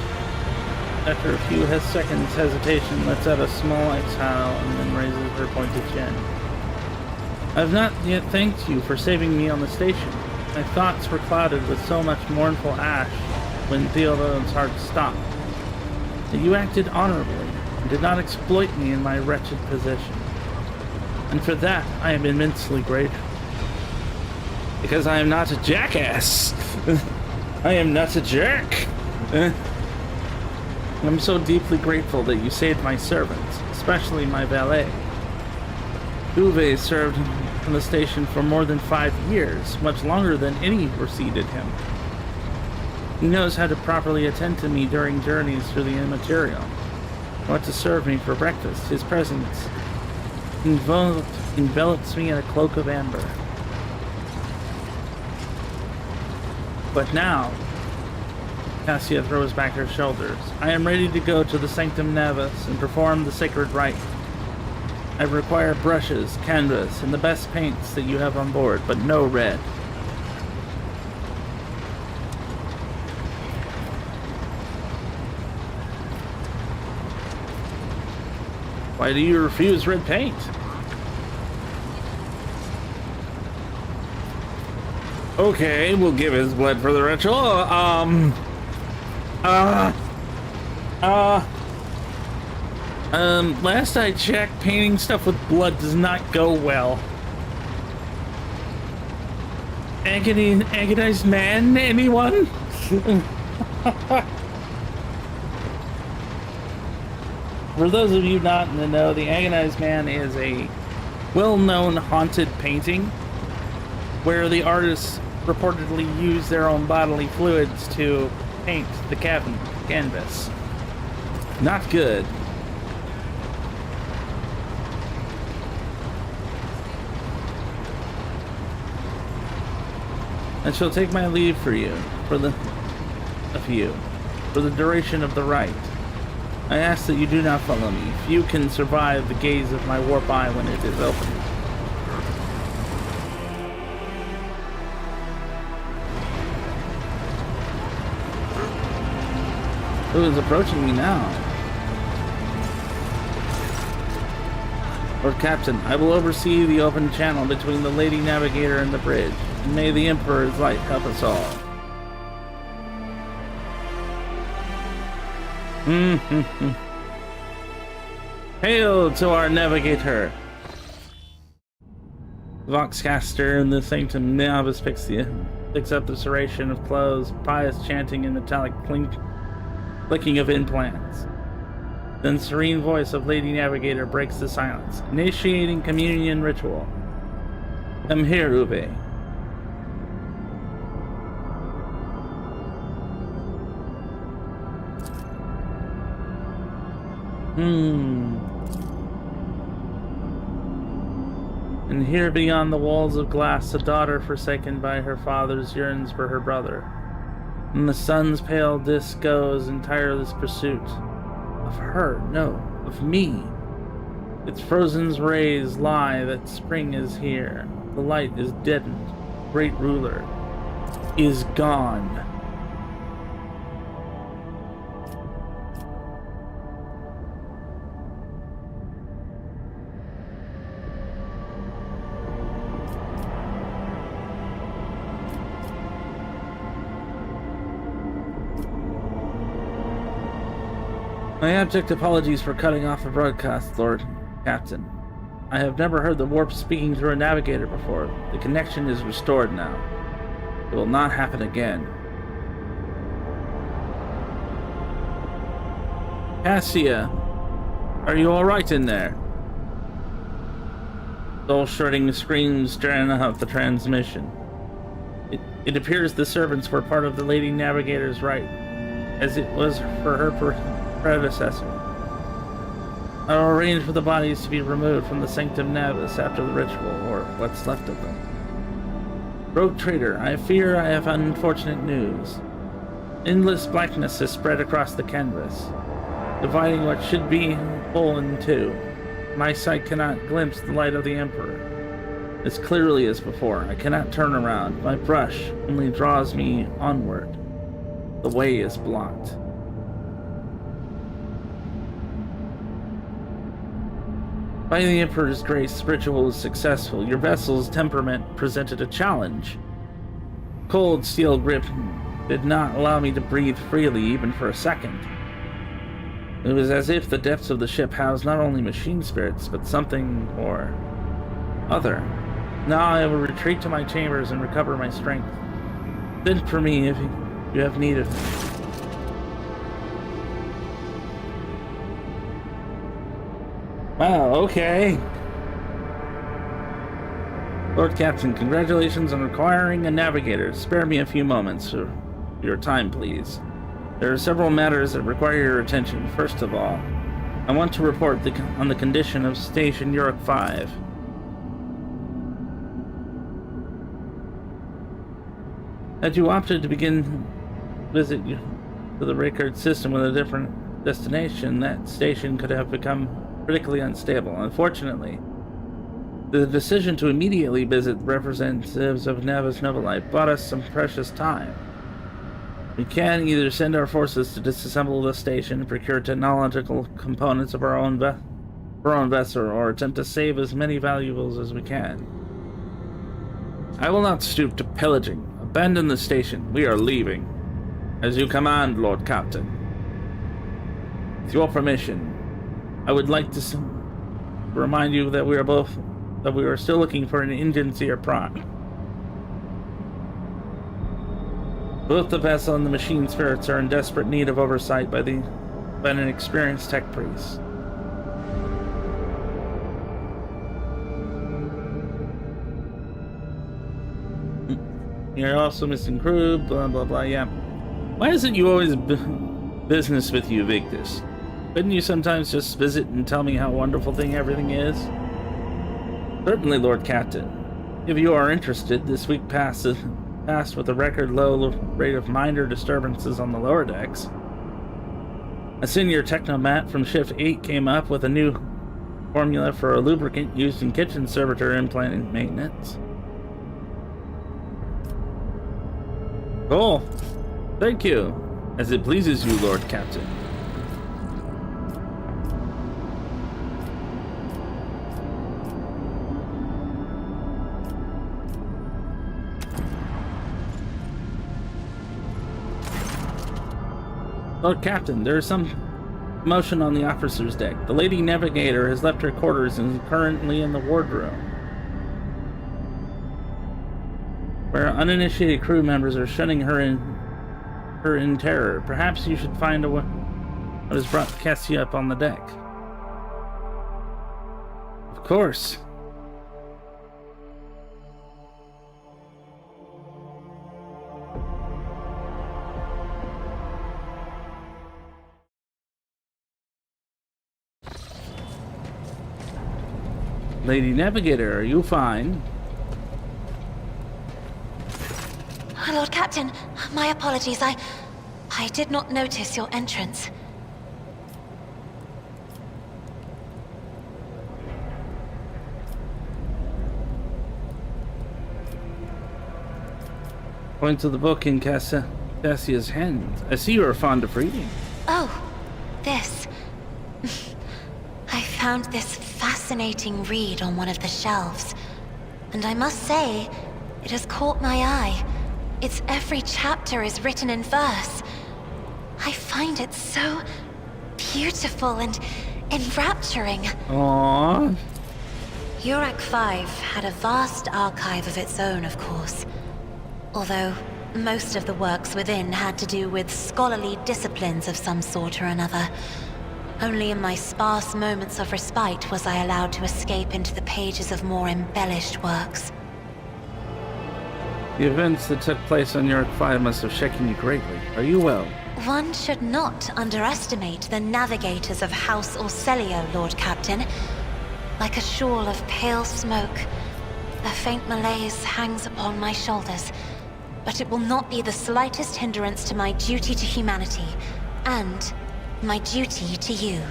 After a few seconds hesitation, lets out a small exhale and then raises her pointed chin. I have not yet thanked you for saving me on the station. My thoughts were clouded with so much mournful ash when Theodore's heart stopped. That you acted honorably and did not exploit me in my wretched position. And for that, I am immensely grateful. Because I am not a jackass. I am not a jerk. I'm so deeply grateful that you saved my servants, especially my valet. Uwe served on the station for more than 5 years, much longer than any preceded him. He knows how to properly attend to me during journeys through the immaterial, what to serve me for breakfast. His presence envelops me in a cloak of amber. But now, Cassia throws back her shoulders. I am ready to go to the Sanctum Navus and perform the sacred rite. I require brushes, canvas, and the best paints that you have on board, but no red. Why do you refuse red paint? Okay, we'll give his blood for the ritual. Last I checked, painting stuff with blood does not go well. Agonized man, anyone? For those of you not in the know, the Agonized Man is a well-known haunted painting where the artists reportedly use their own bodily fluids to paint the canvas. Not good. And shall take my leave for you, for the duration of the rite. I ask that you do not follow me. Few can survive the gaze of my warp eye when it is open. Who is approaching me now? Lord Captain, I will oversee the open channel between the Lady Navigator and the bridge. And may the Emperor's light help us all. Hail to our navigator! Voxcaster in the Sanctum Navus picks up the serration of clothes, pious chanting and metallic clicking of implants. Then serene voice of Lady Navigator breaks the silence, initiating communion ritual. Come here, Uwe. And here beyond the walls of glass, a daughter forsaken by her father's yearns for her brother. And the sun's pale disk goes in tireless pursuit. Of her, no, of me. Its frozen rays lie that spring is here. The light is deadened. Great ruler is gone. My abject apologies for cutting off the broadcast, Lord Captain. I have never heard the warp speaking through a navigator before. The connection is restored now. It will not happen again. Cassia, are you alright in there? Soul-shredding screams drown out the transmission. It appears the servants were part of the Lady Navigator's rite, as it was for her predecessor. I will arrange for the bodies to be removed from the Sanctum Navus after the ritual, or what's left of them. Rogue traitor, I fear I have unfortunate news. Endless blackness has spread across the canvas, dividing what should be whole in two. My sight cannot glimpse the light of the Emperor as clearly as before. I cannot turn around. My brush only draws me onward. The way is blocked. By the Emperor's grace, the ritual was successful. Your vessel's temperament presented a challenge. Cold steel grip did not allow me to breathe freely even for a second. It was as if the depths of the ship housed not only machine spirits, but something or other. Now I will retreat to my chambers and recover my strength. Send for me if you have need of me. Wow, okay. Lord Captain, congratulations on acquiring a navigator. Spare me a few moments of your time, please. There are several matters that require your attention. First of all, I want to report on the condition of Station Yorick 5. Had you opted to begin visit to the Raycard system with a different destination, that station could have become critically unstable. Unfortunately, the decision to immediately visit representatives of Navis Novolite bought us some precious time. We can either send our forces to disassemble the station and procure technological components of our own vessel, or attempt to save as many valuables as we can. I will not stoop to pillaging. Abandon the station. We are leaving. As you command, Lord Captain. With your permission, I would like to remind you that we are still looking for an Ingency or Prime. Both the vessel and the machine spirits are in desperate need of oversight by an experienced tech priest. You're also missing crew, blah blah blah, yeah. Why is it you always business with you, Victus? Couldn't you sometimes just visit and tell me how wonderful everything is? Certainly, Lord Captain. If you are interested, this week passed with a record low rate of minor disturbances on the lower decks. A senior technomat from Shift 8 came up with a new formula for a lubricant used in kitchen servitor implant maintenance. Cool. Thank you. As it pleases you, Lord Captain. Lord Captain, there is some commotion on the officer's deck. The Lady Navigator has left her quarters and is currently in the wardroom, where uninitiated crew members are shunning her in terror. Perhaps you should find what has brought Cassie up on the deck. Of course. Lady Navigator, are you fine? Lord Captain, my apologies. I did not notice your entrance. Point to the book in Cassia's hand. I see you are fond of reading. Oh, this. I found this fascinating read on one of the shelves, and I must say, it has caught my eye. Its every chapter is written in verse. I find it so beautiful and enrapturing. Aww. Yorick 5 had a vast archive of its own, of course. Although most of the works within had to do with scholarly disciplines of some sort or another. Only in my sparse moments of respite was I allowed to escape into the pages of more embellished works. The events that took place on Yorick 5 must have shaken you greatly. Are you well? One should not underestimate the navigators of House Orselio, Lord Captain. Like a shawl of pale smoke, a faint malaise hangs upon my shoulders, but it will not be the slightest hindrance to my duty to humanity, and my duty to you.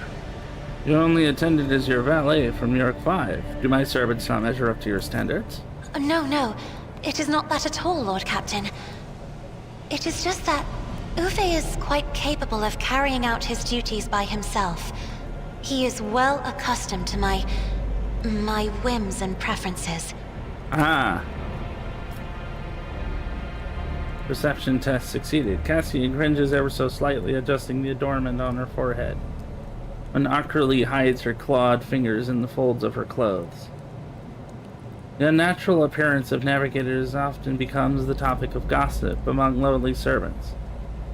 You only attended as your valet from New York 5. Do my servants not measure up to your standards? No. It is not that at all, Lord Captain. It is just that Uwe is quite capable of carrying out his duties by himself. He is well accustomed to my whims and preferences. Ah. Perception test succeeded. Cassia cringes ever so slightly, adjusting the adornment on her forehead, and awkwardly hides her clawed fingers in the folds of her clothes. The unnatural appearance of navigators often becomes the topic of gossip among lowly servants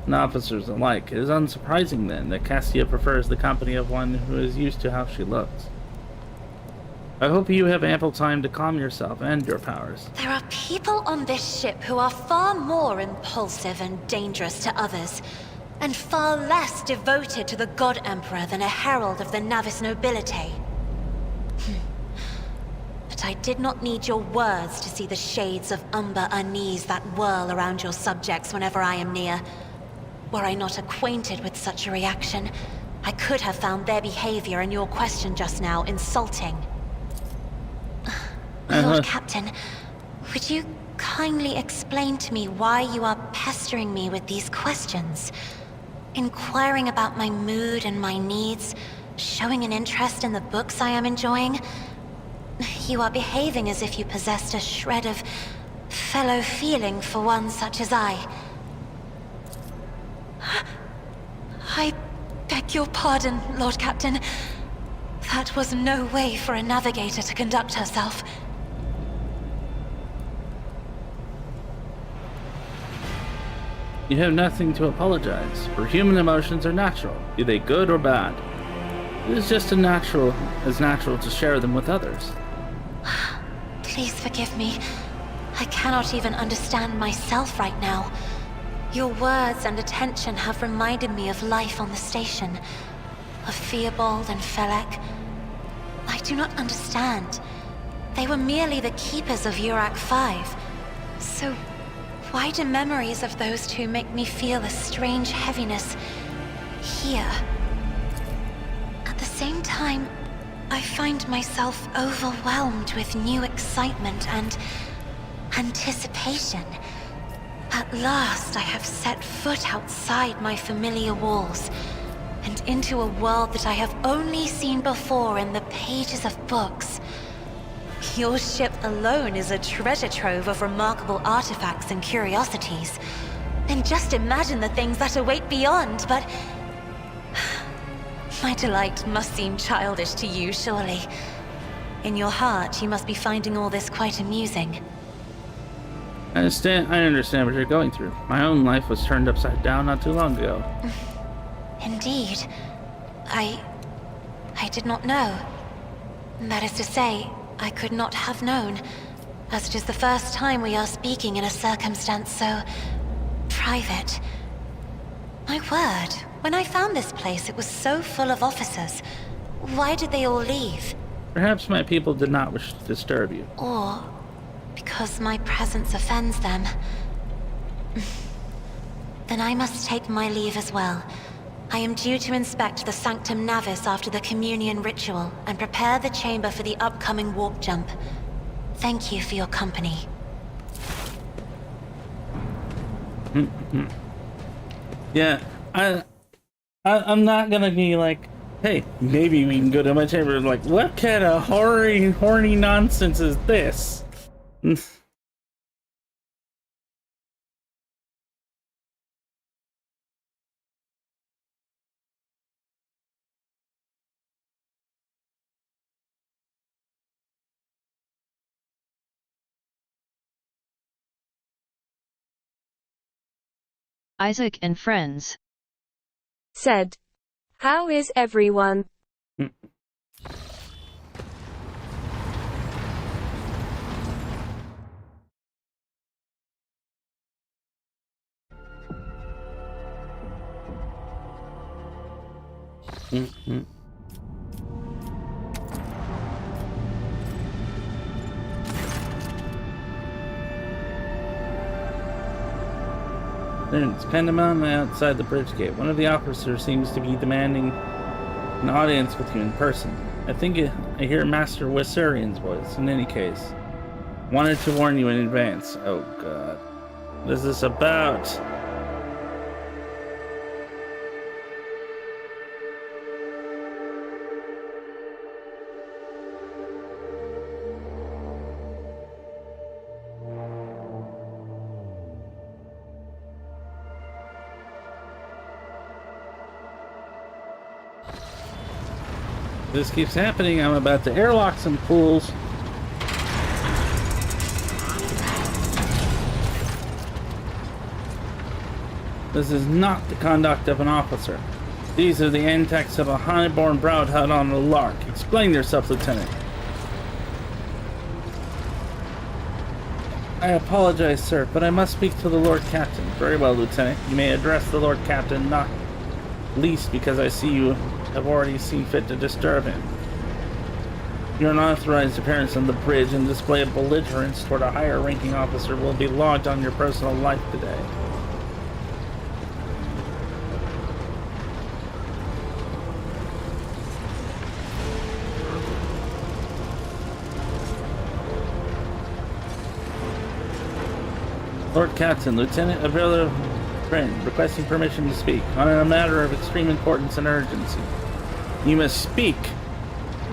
and officers alike. It is unsurprising, then, that Cassia prefers the company of one who is used to how she looks. I hope you have ample time to calm yourself and your powers. There are people on this ship who are far more impulsive and dangerous to others, and far less devoted to the God Emperor than a herald of the Navis nobility. But I did not need your words to see the shades of umber unease that whirl around your subjects whenever I am near. Were I not acquainted with such a reaction, I could have found their behavior and your question just now insulting. Lord Captain, would you kindly explain to me why you are pestering me with these questions? Inquiring about my mood and my needs, showing an interest in the books I am enjoying. You are behaving as if you possessed a shred of fellow feeling for one such as I. I beg your pardon, Lord Captain. That was no way for a navigator to conduct herself. You have nothing to apologize, for human emotions are natural, be they good or bad. It is just as natural to share them with others. Please forgive me. I cannot even understand myself right now. Your words and attention have reminded me of life on the station, of Theobald and Felek. I do not understand. They were merely the keepers of Urak 5. So why do memories of those two make me feel a strange heaviness here? At the same time, I find myself overwhelmed with new excitement and anticipation. At last, I have set foot outside my familiar walls, and into a world that I have only seen before in the pages of books. Your ship alone is a treasure trove of remarkable artifacts and curiosities. And just imagine the things that await beyond, but... My delight must seem childish to you, surely. In your heart, you must be finding all this quite amusing. I understand what you're going through. My own life was turned upside down not too long ago. Indeed. I did not know. That is to say, I could not have known, as it is the first time we are speaking in a circumstance so... private. My word, when I found this place, it was so full of officers. Why did they all leave? Perhaps my people did not wish to disturb you. Or because my presence offends them. Then I must take my leave as well. I am due to inspect the Sanctum Navis after the communion ritual and prepare the chamber for the upcoming warp jump. Thank you for your company. Yeah, I'm not gonna be like, hey, maybe we can go to my chamber. Like, what kind of horny nonsense is this? Isaac and friends said, "How is everyone?" Then it's Pandemonium outside the bridge gate. One of the officers seems to be demanding an audience with you in person. I think I hear Master Wissarian's voice. In any case, wanted to warn you in advance. Oh god. What is this about? This keeps happening. I'm about to airlock some pools. This is not the conduct of an officer. These are the antics of a highborn broadhead on the lark. Explain yourself, Lieutenant. I apologize, sir, but I must speak to the Lord Captain. Very well, Lieutenant. You may address the Lord Captain, not least because I see you have already seen fit to disturb him. Your unauthorized appearance on the bridge and display of belligerence toward a higher ranking officer will be logged on your personal life today. Lord Captain, Lieutenant Avila Friend, requesting permission to speak on a matter of extreme importance and urgency. You must speak,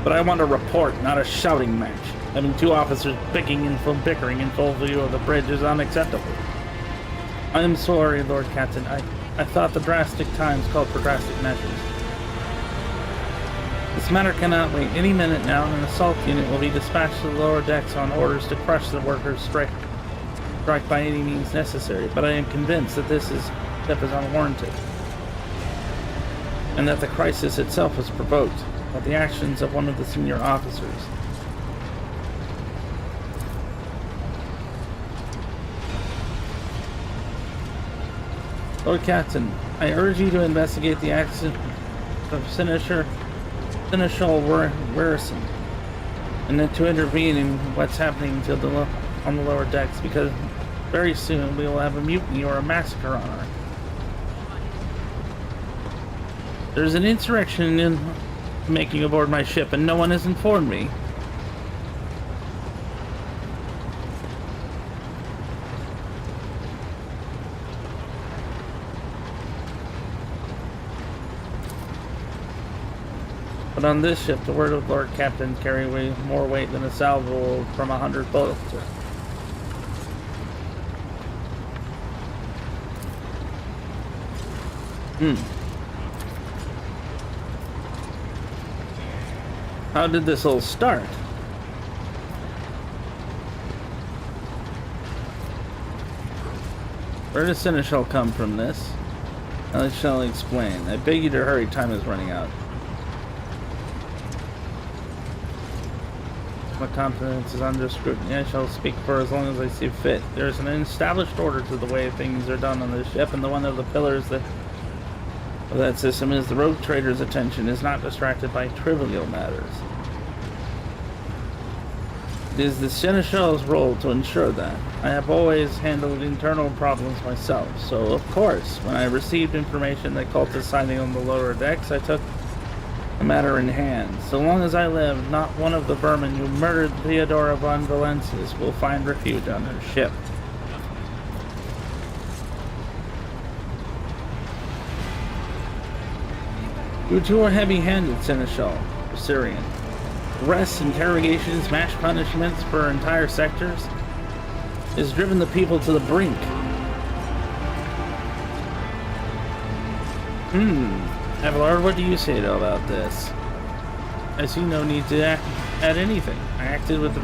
but I want a report, not a shouting match. Having two officers bickering in full view of the bridge is unacceptable. I am sorry, Lord Captain. I thought the drastic times called for drastic measures. This matter cannot wait. Any minute now, an assault unit will be dispatched to the lower decks on orders to crush the workers' strike by any means necessary, but I am convinced that this step is unwarranted, and that the crisis itself was provoked by the actions of one of the senior officers. Lord Captain, I urge you to investigate the accident of Seneschal Warrison, and then to intervene in what's happening on the lower decks, because very soon we will have a mutiny or a massacre on Earth. There's an insurrection in making aboard my ship, and no one has informed me. But on this ship, the word of Lord Captain carry more weight than a salvo from 100 bullets. How did this all start? Where does Seneschal come from this? I shall explain. I beg you to hurry, time is running out. My confidence is under scrutiny. I shall speak for as long as I see fit. There is an established order to the way things are done on this ship, and one of the pillars of that system is the rogue trader's attention is not distracted by trivial matters. It is the Seneschal's role to ensure that. I have always handled internal problems myself, so of course, when I received information that called to sighting on the lower decks, I took the matter in hand. So long as I live, not one of the vermin who murdered Theodora von Valensis will find refuge on her ship. You two are heavy-handed, Seneschal, Syrian. Arrests, interrogations, mass punishments for entire sectors has driven the people to the brink. Abelard, what do you say about this? I see no need to add anything. I acted with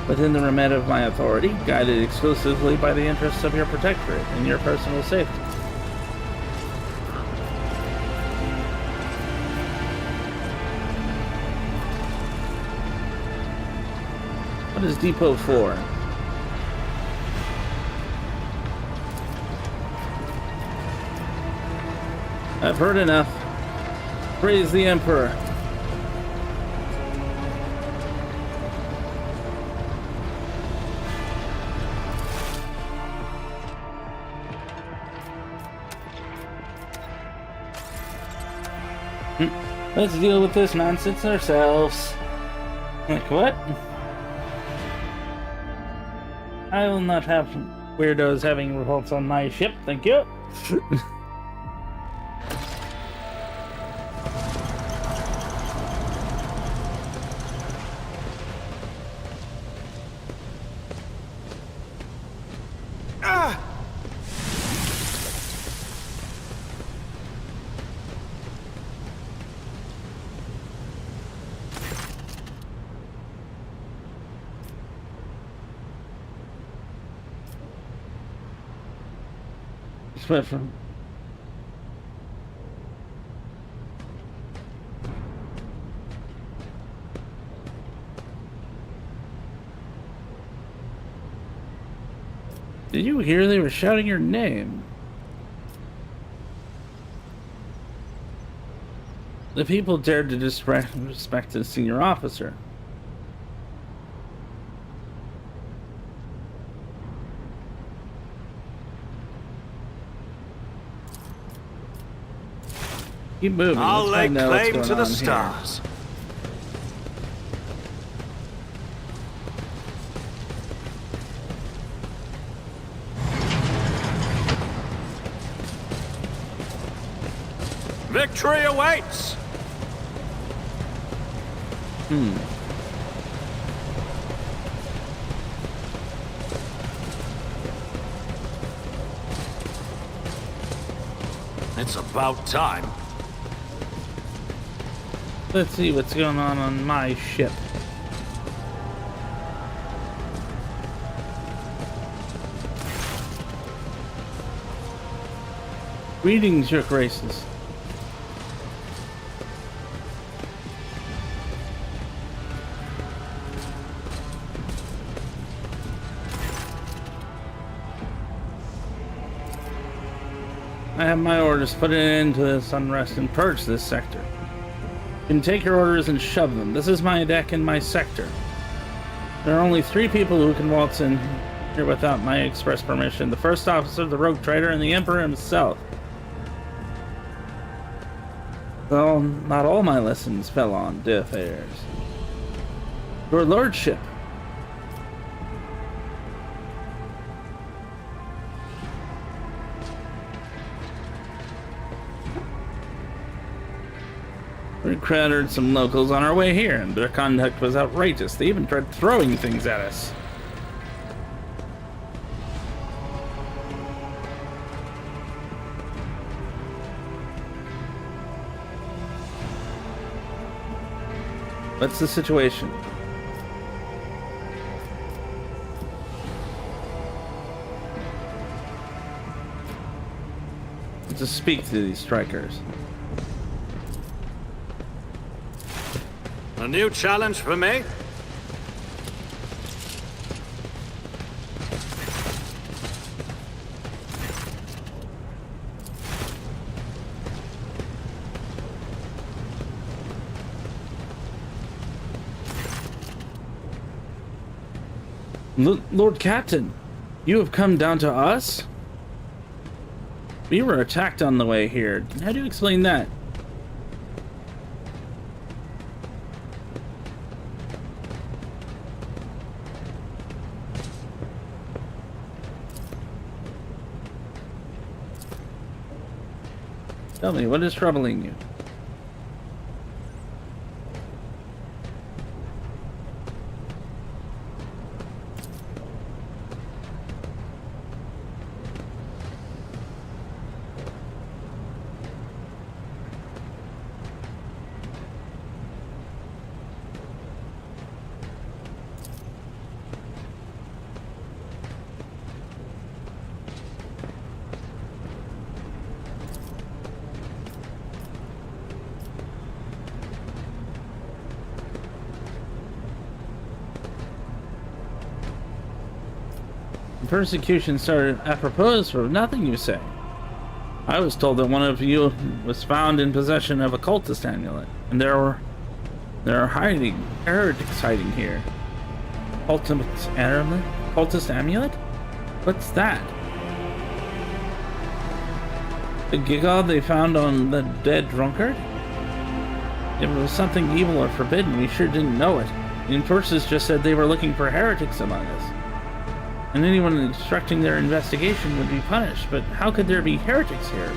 within the remit of my authority, guided exclusively by the interests of your protectorate and your personal safety. What is Depot 4? I've heard enough. Praise the Emperor. Let's deal with this nonsense ourselves. Like, what? I will not have weirdos having revolts on my ship, thank you. From Did you hear they were shouting your name? The people dared to disrespect a senior officer. Keep moving. I'll lay claim to the here. stars. Victory awaits! It's about time. Let's see what's going on my ship. Greetings, your graces. I have my orders. Put an end to this unrest and purge this sector. You can take your orders and shove them. This is my deck and my sector. There are only 3 people who can waltz in here without my express permission. The first officer, the rogue trader, and the Emperor himself. Well, not all my lessons fell on deaf ears. Your lordship. We encountered some locals on our way here, and their conduct was outrageous. They even tried throwing things at us. What's the situation? To speak to these strikers. A new challenge for me? Lord Captain, you have come down to us? We were attacked on the way here. How do you explain that? Tell me, what is troubling you? Persecution started apropos for nothing, you say? I was told that one of you was found in possession of a cultist amulet, and there are heretics hiding here. Cultist amulet? What's that? The giggle they found on the dead drunkard? If it was something evil or forbidden, we sure didn't know it. The enforcers just said they were looking for heretics among us. And anyone obstructing their investigation would be punished, but how could there be heretics here?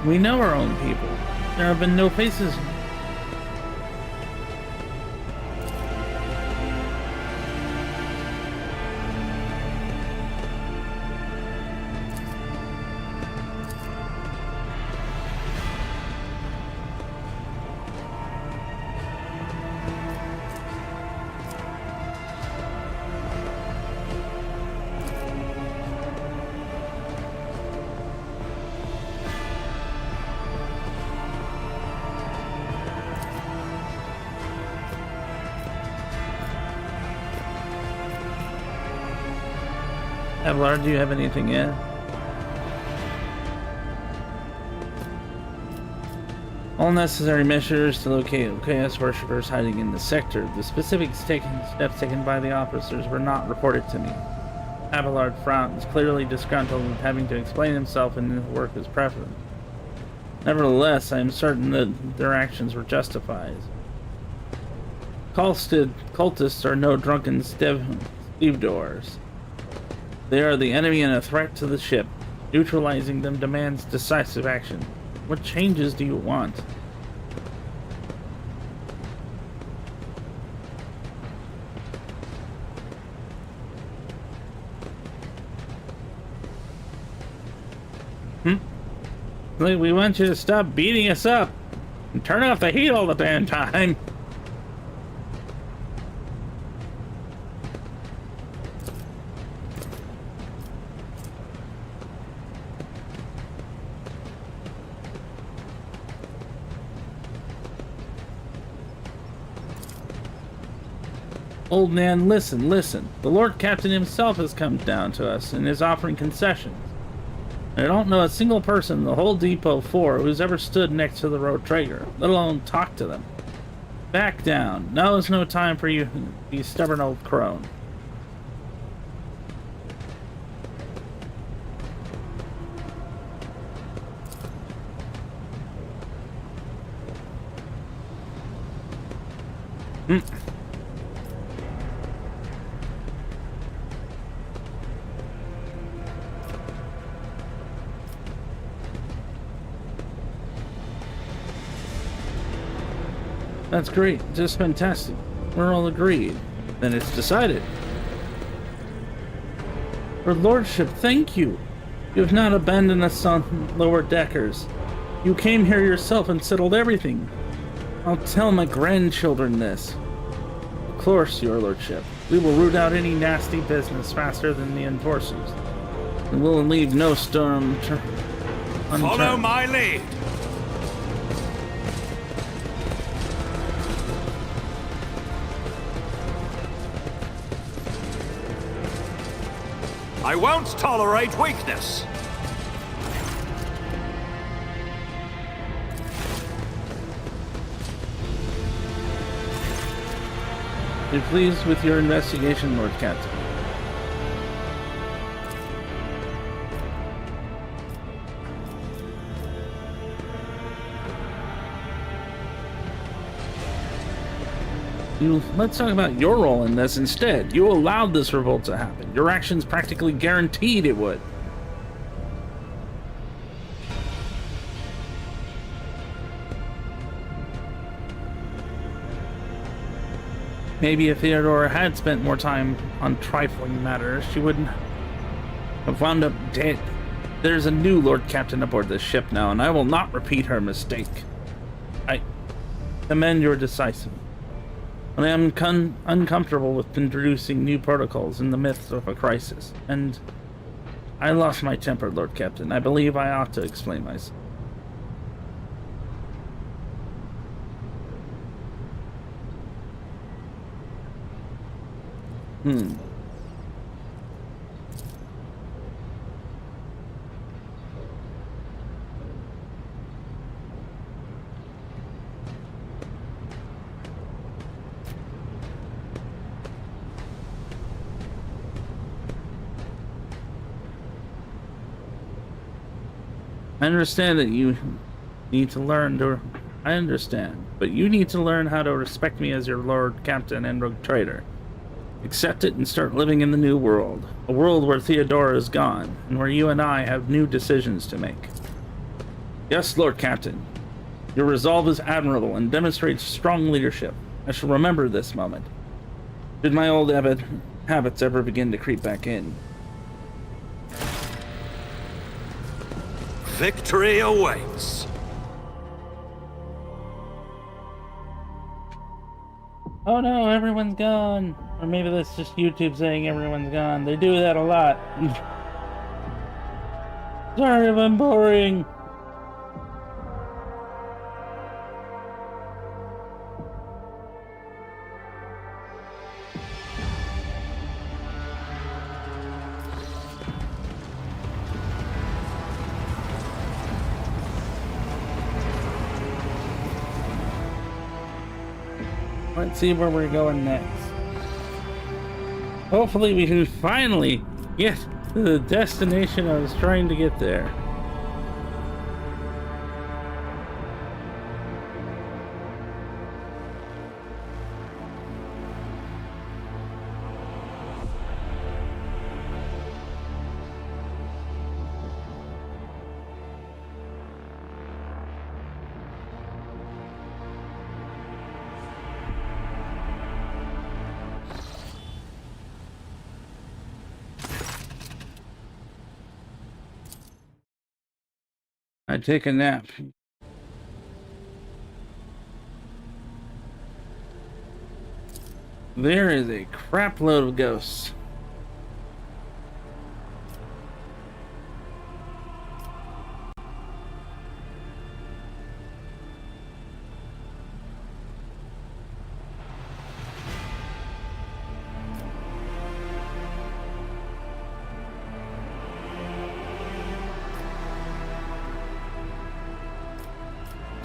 We know our own people. There have been no faces. Abelard, do you have anything yet? All necessary measures to locate Chaos worshippers hiding in the sector. The specific steps taken by the officers were not reported to me. Abelard frowns, clearly disgruntled with having to explain himself and his work as president. Nevertheless, I am certain that their actions were justified. Cultists are no drunken stevedores. They are the enemy and a threat to the ship. Neutralizing them demands decisive action. What changes do you want? We want you to stop beating us up and turn off the heat all the damn time. Old man, listen. The Lord Captain himself has come down to us and is offering concessions. I don't know a single person in the whole Depot 4 who's ever stood next to the road trader, let alone talk to them. Back down. Now is no time for you, you stubborn old crone. That's great. Just fantastic. We're all agreed. Then it's decided. Your Lordship, thank you. You have not abandoned us on lower deckers. You came here yourself and settled everything. I'll tell my grandchildren this. Of course, Your Lordship. We will root out any nasty business faster than the enforcers. And we'll leave no stone unturned. Follow my lead. I won't tolerate weakness. Are you pleased with your investigation, Lord Captain? Let's talk about your role in this instead. You allowed this revolt to happen. Your actions practically guaranteed it would. Maybe if Theodora had spent more time on trifling matters, she wouldn't have wound up dead. There's a new Lord Captain aboard this ship now, and I will not repeat her mistake. I commend your decisiveness. I am uncomfortable with introducing new protocols in the midst of a crisis, and I lost my temper, Lord Captain. I believe I ought to explain myself. I understand that you need to learn to I understand, but you need to learn how to respect me as your Lord, Captain, and Rogue Trader. Accept it and start living in the new world. A world where Theodora is gone, and where you and I have new decisions to make. Yes, Lord Captain. Your resolve is admirable and demonstrates strong leadership. I shall remember this moment. Did my old habits ever begin to creep back in? Victory awaits. Oh no, everyone's gone. Or maybe that's just YouTube saying everyone's gone. They do that a lot. Sorry if I'm boring. Let's see where we're going next. Hopefully we can finally get to the destination I was trying to get there. I take a nap. There is a crap load of ghosts.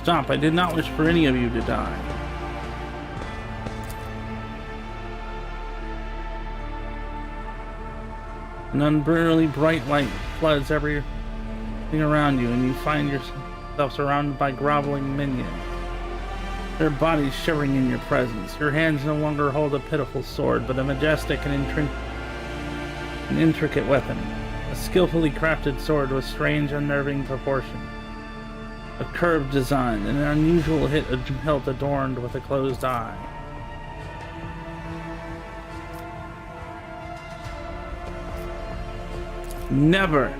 Stop, I did not wish for any of you to die. An unbearably bright light floods everything around you, and you find yourself surrounded by groveling minions. Their bodies shivering in your presence. Your hands no longer hold a pitiful sword, but a majestic and intricate weapon. A skillfully crafted sword with strange, unnerving proportions. A curved design, and an unusual hilt adorned with a closed eye. Never!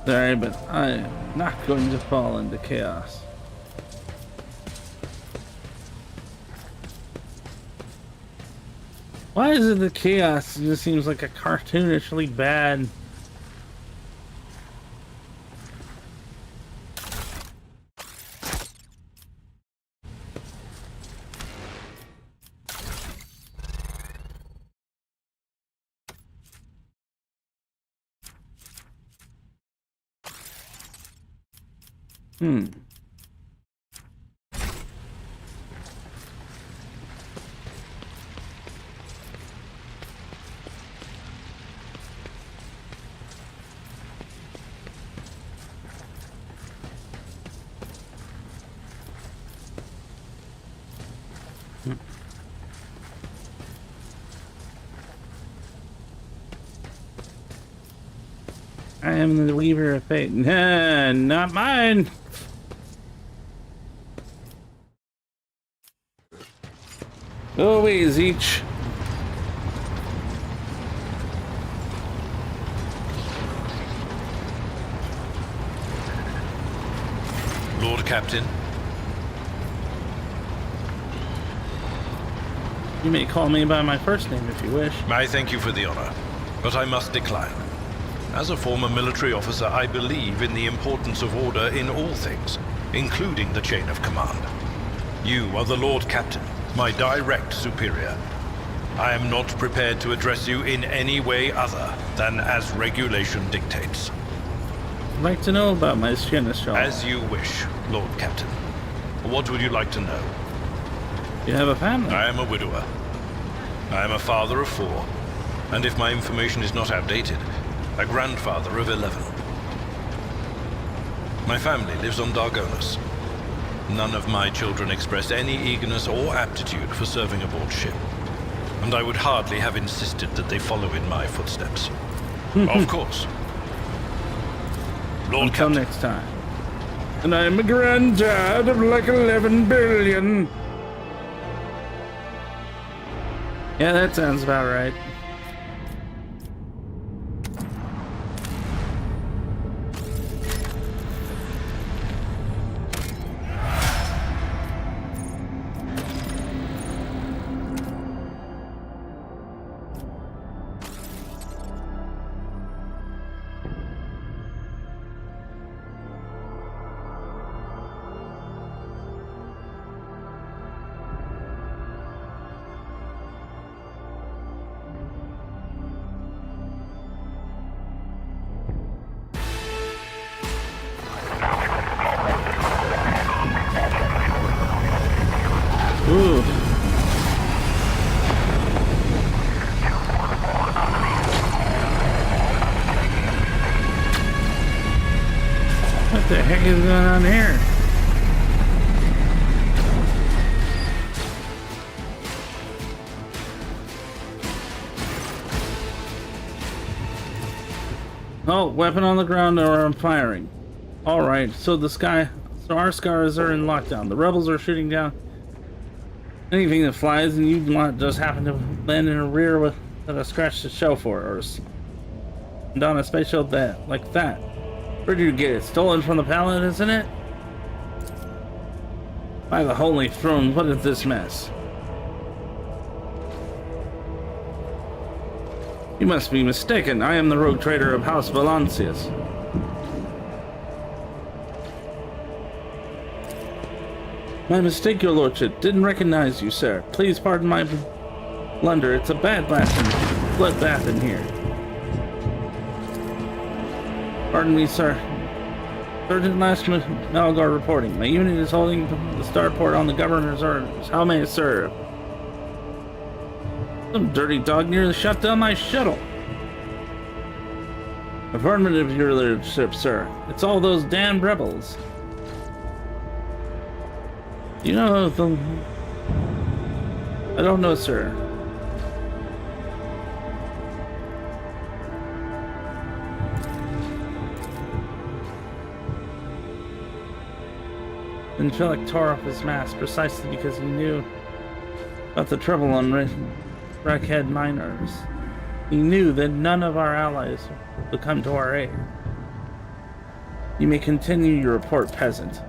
Sorry, but I am not going to fall into chaos. Why is it the chaos just seems like a cartoonishly bad? I am the Weaver of Fate. Nah, not mine. Go away, Zeech. Lord Captain. You may call me by my first name if you wish. I thank you for the honor, but I must decline. As a former military officer, I believe in the importance of order in all things, including the chain of command. You are the Lord Captain, my direct superior. I am not prepared to address you in any way other than as regulation dictates. I'd like to know about my seneschal. As you wish, Lord Captain. What would you like to know? You have a family? I am a widower. I am a father of 4, and if my information is not outdated, a grandfather of 11. My family lives on Dargonus. None of my children express any eagerness or aptitude for serving aboard ship, and I would hardly have insisted that they follow in my footsteps. Of course. Lord Until Captain. next time. And I'm a granddad of like 11 billion. Yeah, that sounds about right. Ooh. What the heck is going on here? Oh, weapon on the ground or I'm firing. Alright, so our scars are in lockdown. The rebels are shooting down anything that flies, and you just happen to land in a rear with a scratch to show for it, or on a space shuttle like that. Where did you get it? Stolen from the pallet, isn't it? By the Holy Throne, what is this mess? You must be mistaken. I am the rogue trader of House Valancius. My mistake, your lordship. Didn't recognize you, sir. Please pardon my blunder. It's a bloodbath in here. Pardon me, sir. Sergeant Last Malgar reporting. My unit is holding the starport on the governor's orders. How may I serve? Some dirty dog nearly shut down my shuttle. Affirmative, your lordship, sir. It's all those damn rebels. You know the... I don't know, sir. Angelic tore off his mask precisely because he knew about the trouble on Wreckhead miners. He knew that none of our allies would come to our aid. You may continue your report, peasant.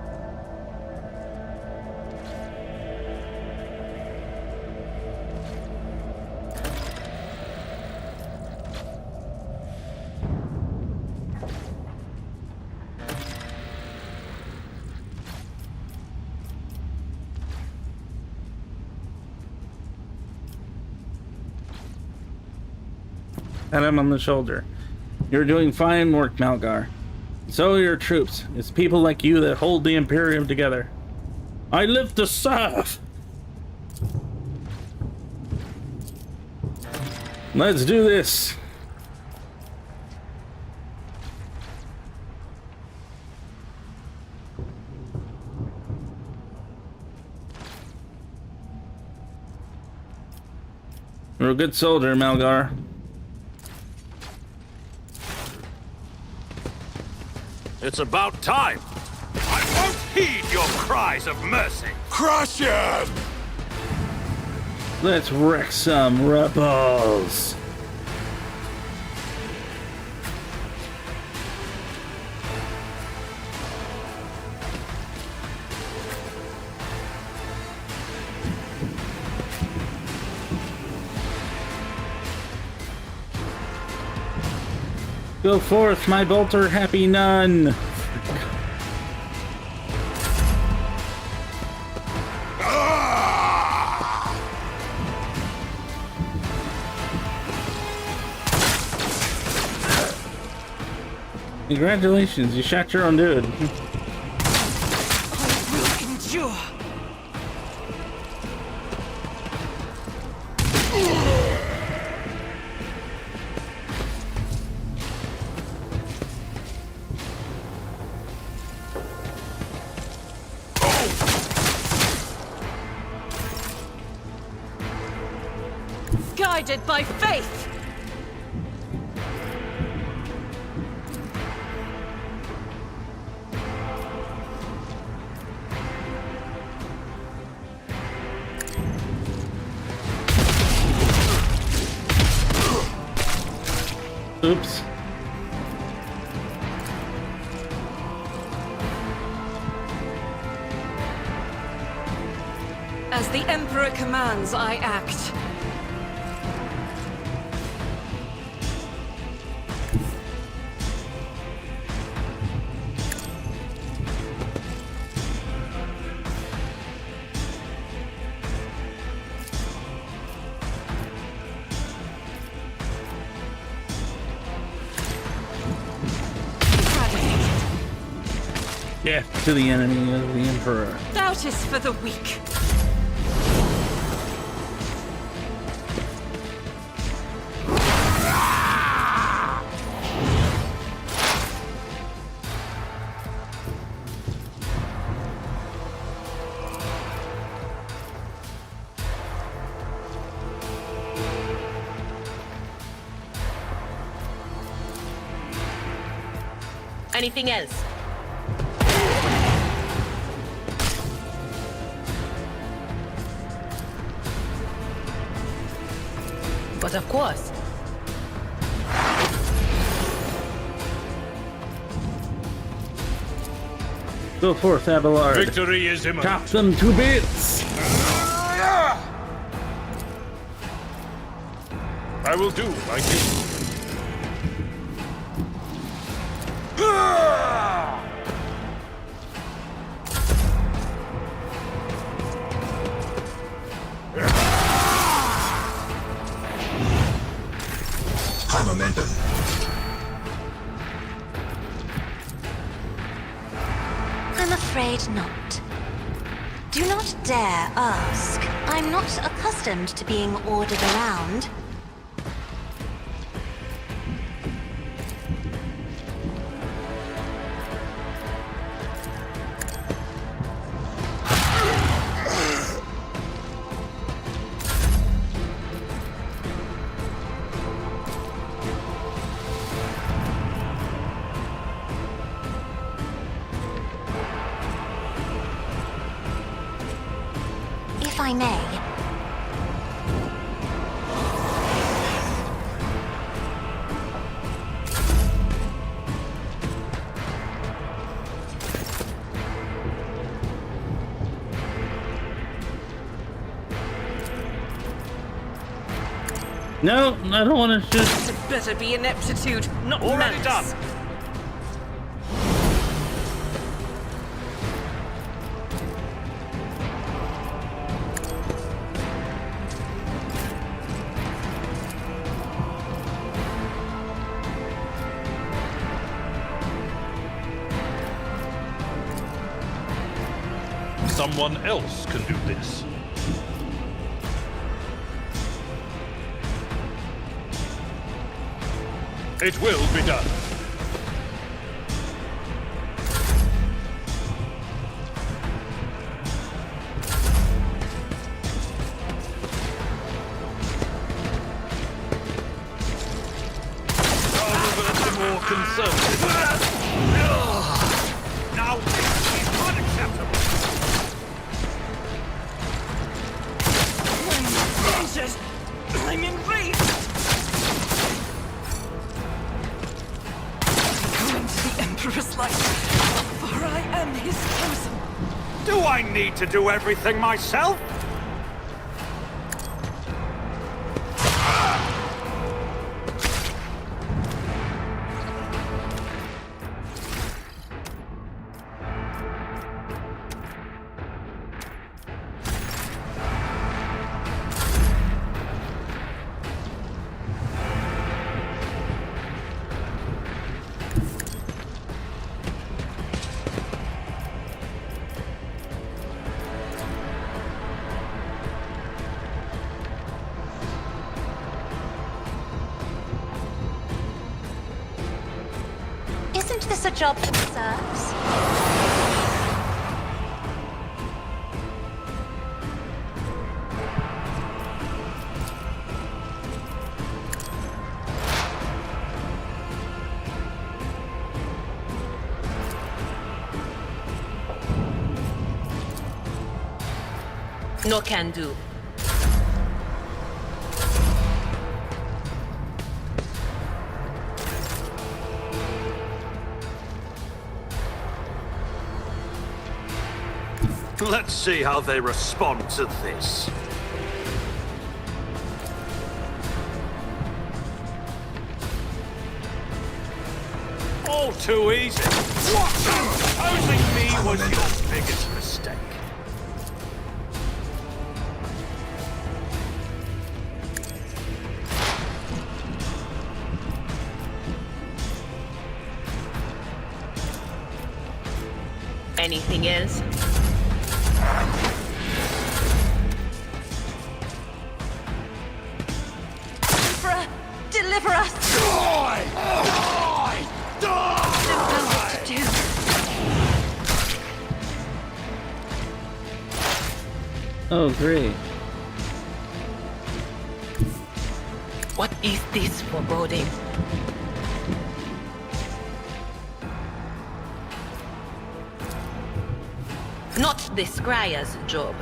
Pat him on the shoulder. You're doing fine work, Malgar. So are your troops. It's people like you that hold the Imperium together. I live to serve! Let's do this! You're a good soldier, Malgar. It's about time. I won't heed your cries of mercy. Crush him! Let's wreck some rebels. Go forth, my bolter happy nun. Congratulations, you shot your own dude. I will endure. Guided by faith. Oops. As the Emperor commands, I act. Death to the enemy of the Emperor. Doubt is for the weak. Anything else? But of course. Go forth, Abelard. Victory is imminent. Chop them to bits. I will do like you. High momentum. I'm afraid not. Do not dare ask. I'm not accustomed to being ordered around. If I may. No, I don't want to shoot. It better be ineptitude, not Already malice. done. Someone else can do this. It will be done. More conservative. Now this is unacceptable. Jesus! I'm enraged! Go into the Emperor's light, for I am his chosen. Do I need to do everything myself? a job for the serfs? No can do. Let's see how they respond to this. All too easy. What? Opposing me was your biggest mistake. Anything else? Emperor, deliver us! Die! Die! Die! I don't know what to do. Oh, great. What is this foreboding? Not the Scryer's job.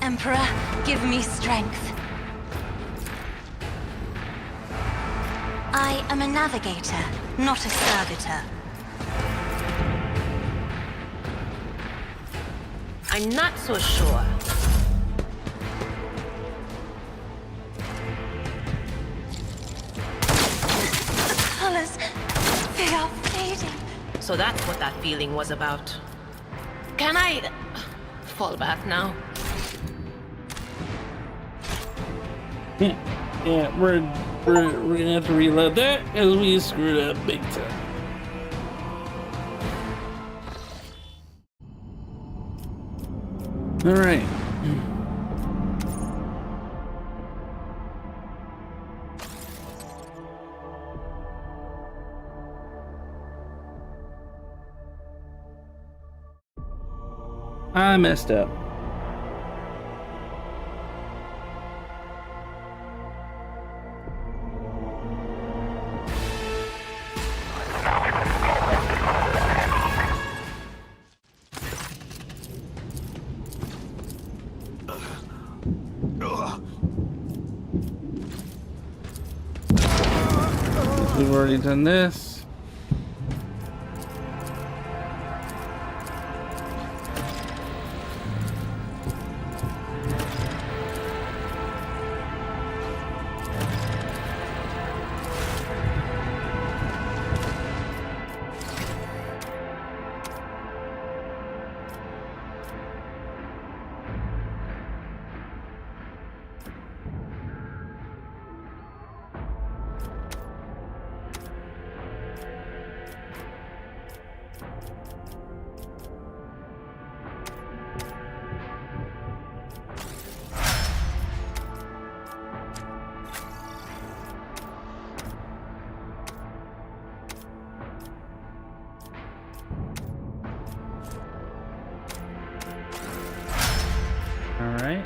Emperor, give me strength. I am a navigator, not a servitor. I'm not so sure. The colors, they are fading. So that's what that feeling was about. Can I fall back now? Yeah, we're gonna have to reload that because we screwed up big time. All right. I messed up. We've already done this. All right.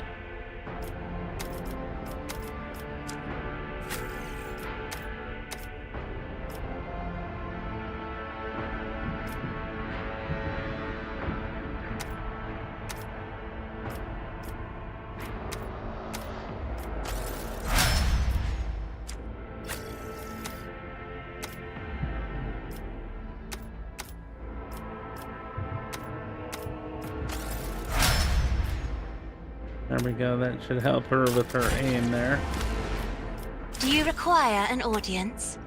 There we go. That should help her with her aim there. Do you require an audience?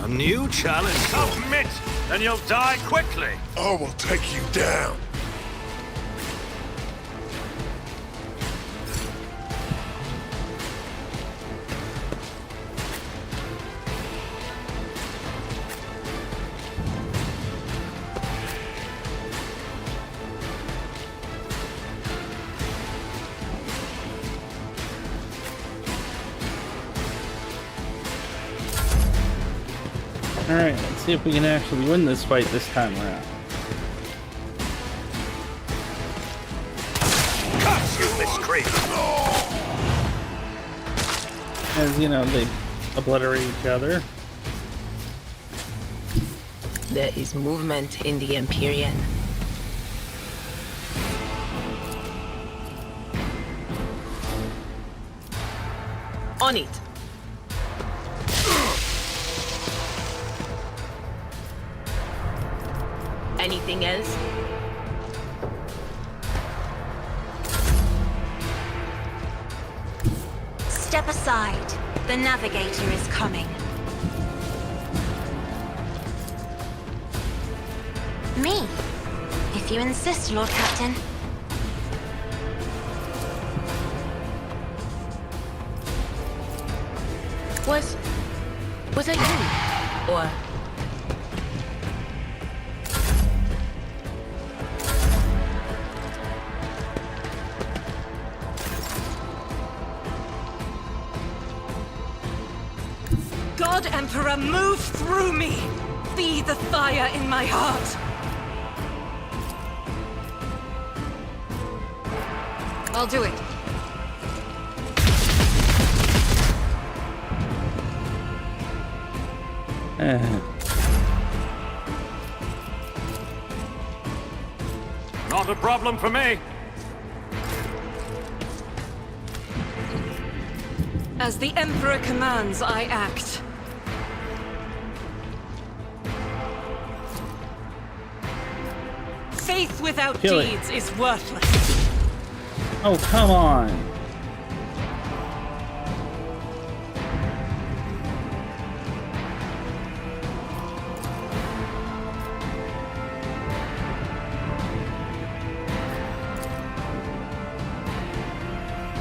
new challenge. Submit, and you'll die quickly. I will take you down. Alright, let's see if we can actually win this fight this time around. Cut, you miscreant! As you know, they obliterate each other. There is movement in the Empyrean. On it. Anything else? Step aside. The navigator is coming. Me? If you insist, Lord Captain. Was that you? Or... God Emperor, move through me! Be the fire in my heart! I'll do it. Not a problem for me. As the Emperor commands, I act. Faith without Kill it. deeds is worthless. Oh, come on.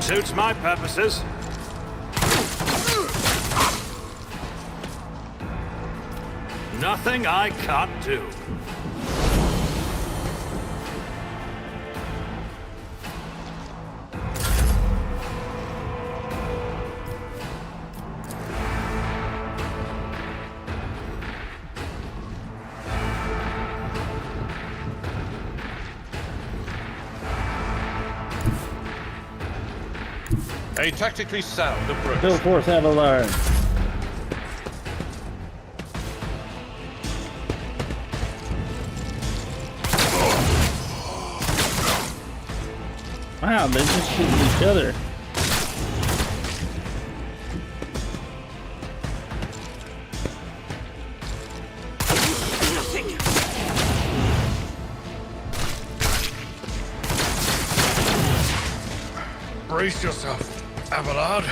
Suits my purposes. Nothing I can't do. A tactically sound approach. Bill Force Avalar. Wow, they're just shooting each other. Brace yourself, Abelard.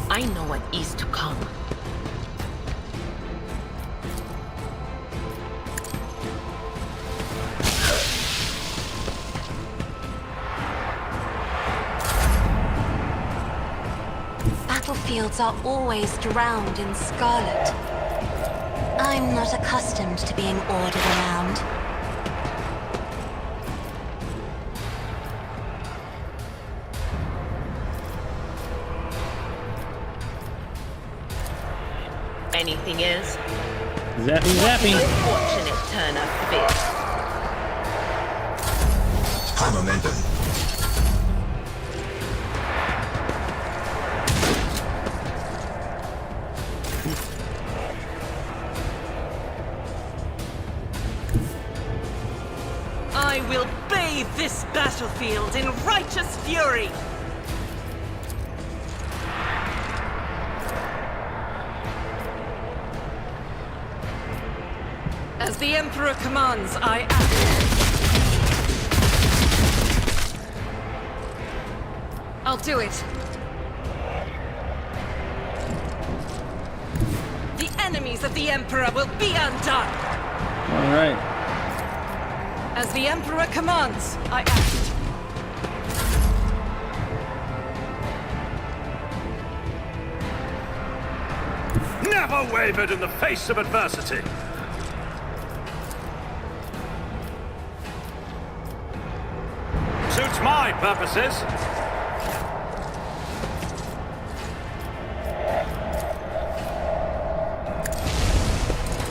I know what is to come. Battlefields are always drowned in scarlet. I'm not accustomed to being ordered around. Anything else? Zappy, zappy. Unfortunate turn of fate. High momentum. I will bathe this battlefield in righteous fury! As the Emperor commands, I act. I'll do it. The enemies of the Emperor will be undone. All right. As the Emperor commands, I act. Never wavered in the face of adversity. Suits my purposes.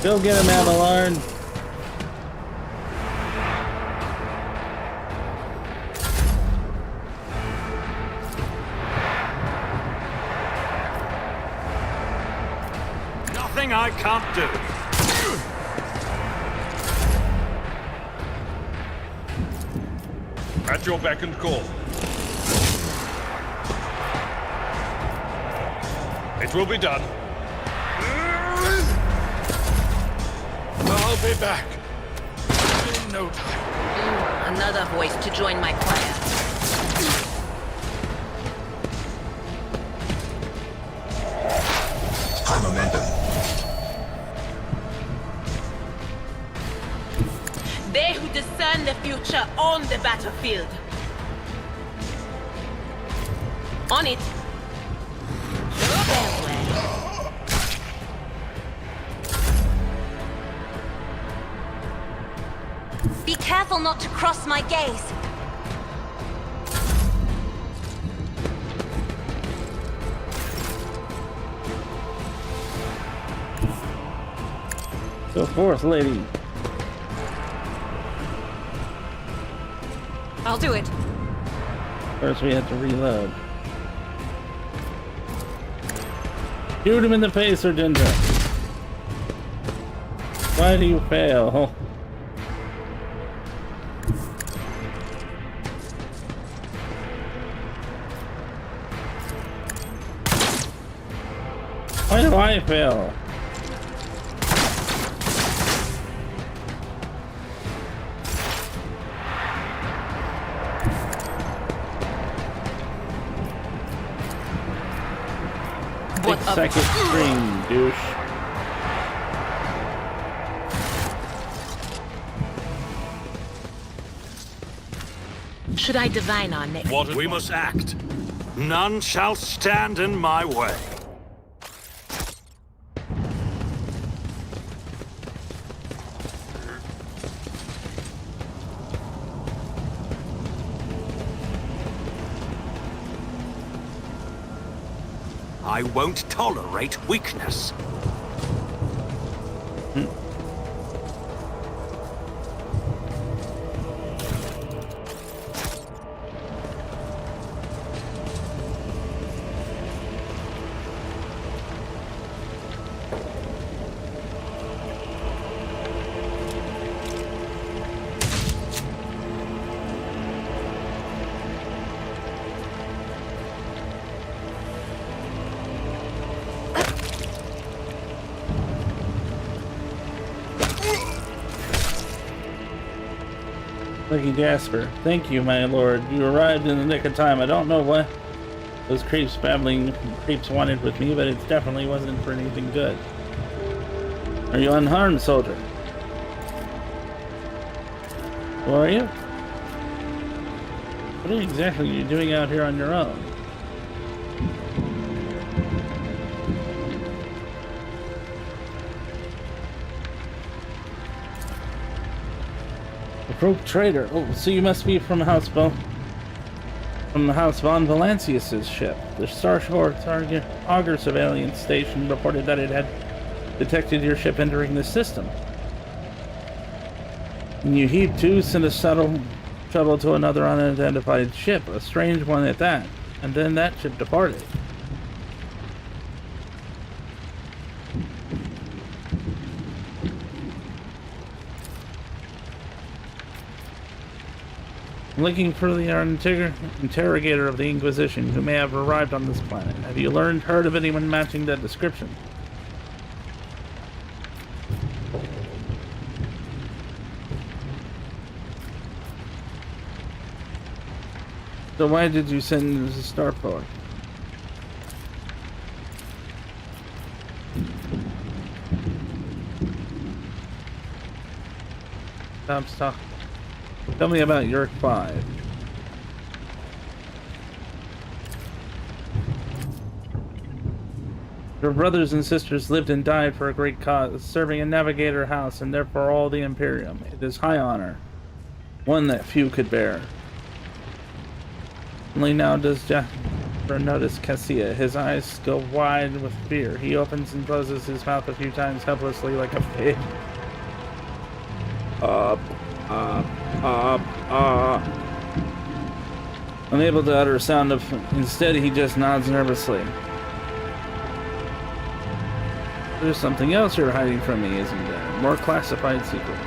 Go get him, Abelard. Nothing I can't do. At your beck and call. It will be done. I'll be back. In no time. Another voice to join my choir. High momentum. They who discern the future on the battlefield. On it. Farewell. Be careful not to cross my gaze. Go forth, lady. I'll do it. First we have to reload. Shoot him in the face, Sergeanta. Why do you fail? Why do I fail? What Take second string, douche. Should I divine our next? What we must act. None shall stand in my way. I won't tolerate weakness. Lucky Jasper. Thank you, my lord. You arrived in the nick of time. I don't know what those creeps wanted with me, but it definitely wasn't for anything good. Are you unharmed, soldier? Who are you? What exactly are you doing out here on your own? Rogue trader. Oh, so you must be from the House von Valancius's ship. The Starshore Augur Surveillance Station reported that it had detected your ship entering the system. And you heaved to send a shuttle to another unidentified ship, a strange one at that. And then that ship departed. Looking for the interrogator of the Inquisition who may have arrived on this planet. Have you heard of anyone matching that description? So why did you send him to the starport? Stop. Tell me about Yerk 5. Your brothers and sisters lived and died for a great cause, serving a navigator house and therefore all the Imperium. It is high honor, one that few could bear. Only now does Jasper notice Cassia. His eyes go wide with fear. He opens and closes his mouth a few times helplessly like a pig. Unable to utter a sound instead he just nods nervously. There's something else you're hiding from me, isn't there? More classified secrets.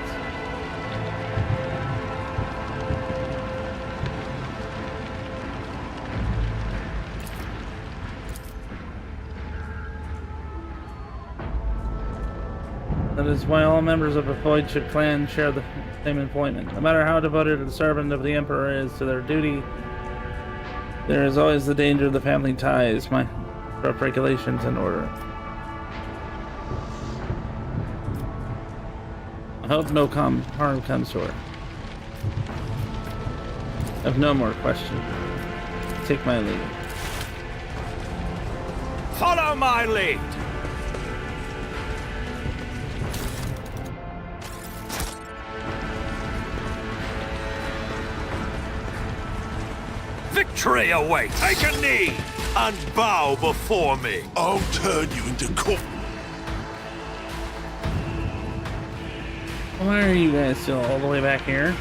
That is why all members of the Voidship clan share the same employment. No matter how devoted a servant of the Emperor is to their duty, there is always the danger of the family ties. My regulations in order. I hope no harm comes to her. I have no more questions. Take my lead. Follow my lead! Victory awaits! Take a knee and bow before me! I'll turn you into corpse. Why are you guys still all the way back here?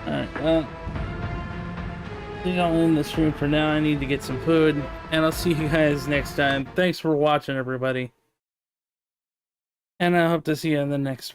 Alright, well, I think I'll end the stream for now. I need to get some food, and I'll see you guys next time. Thanks for watching, everybody. And I hope to see you in the next one.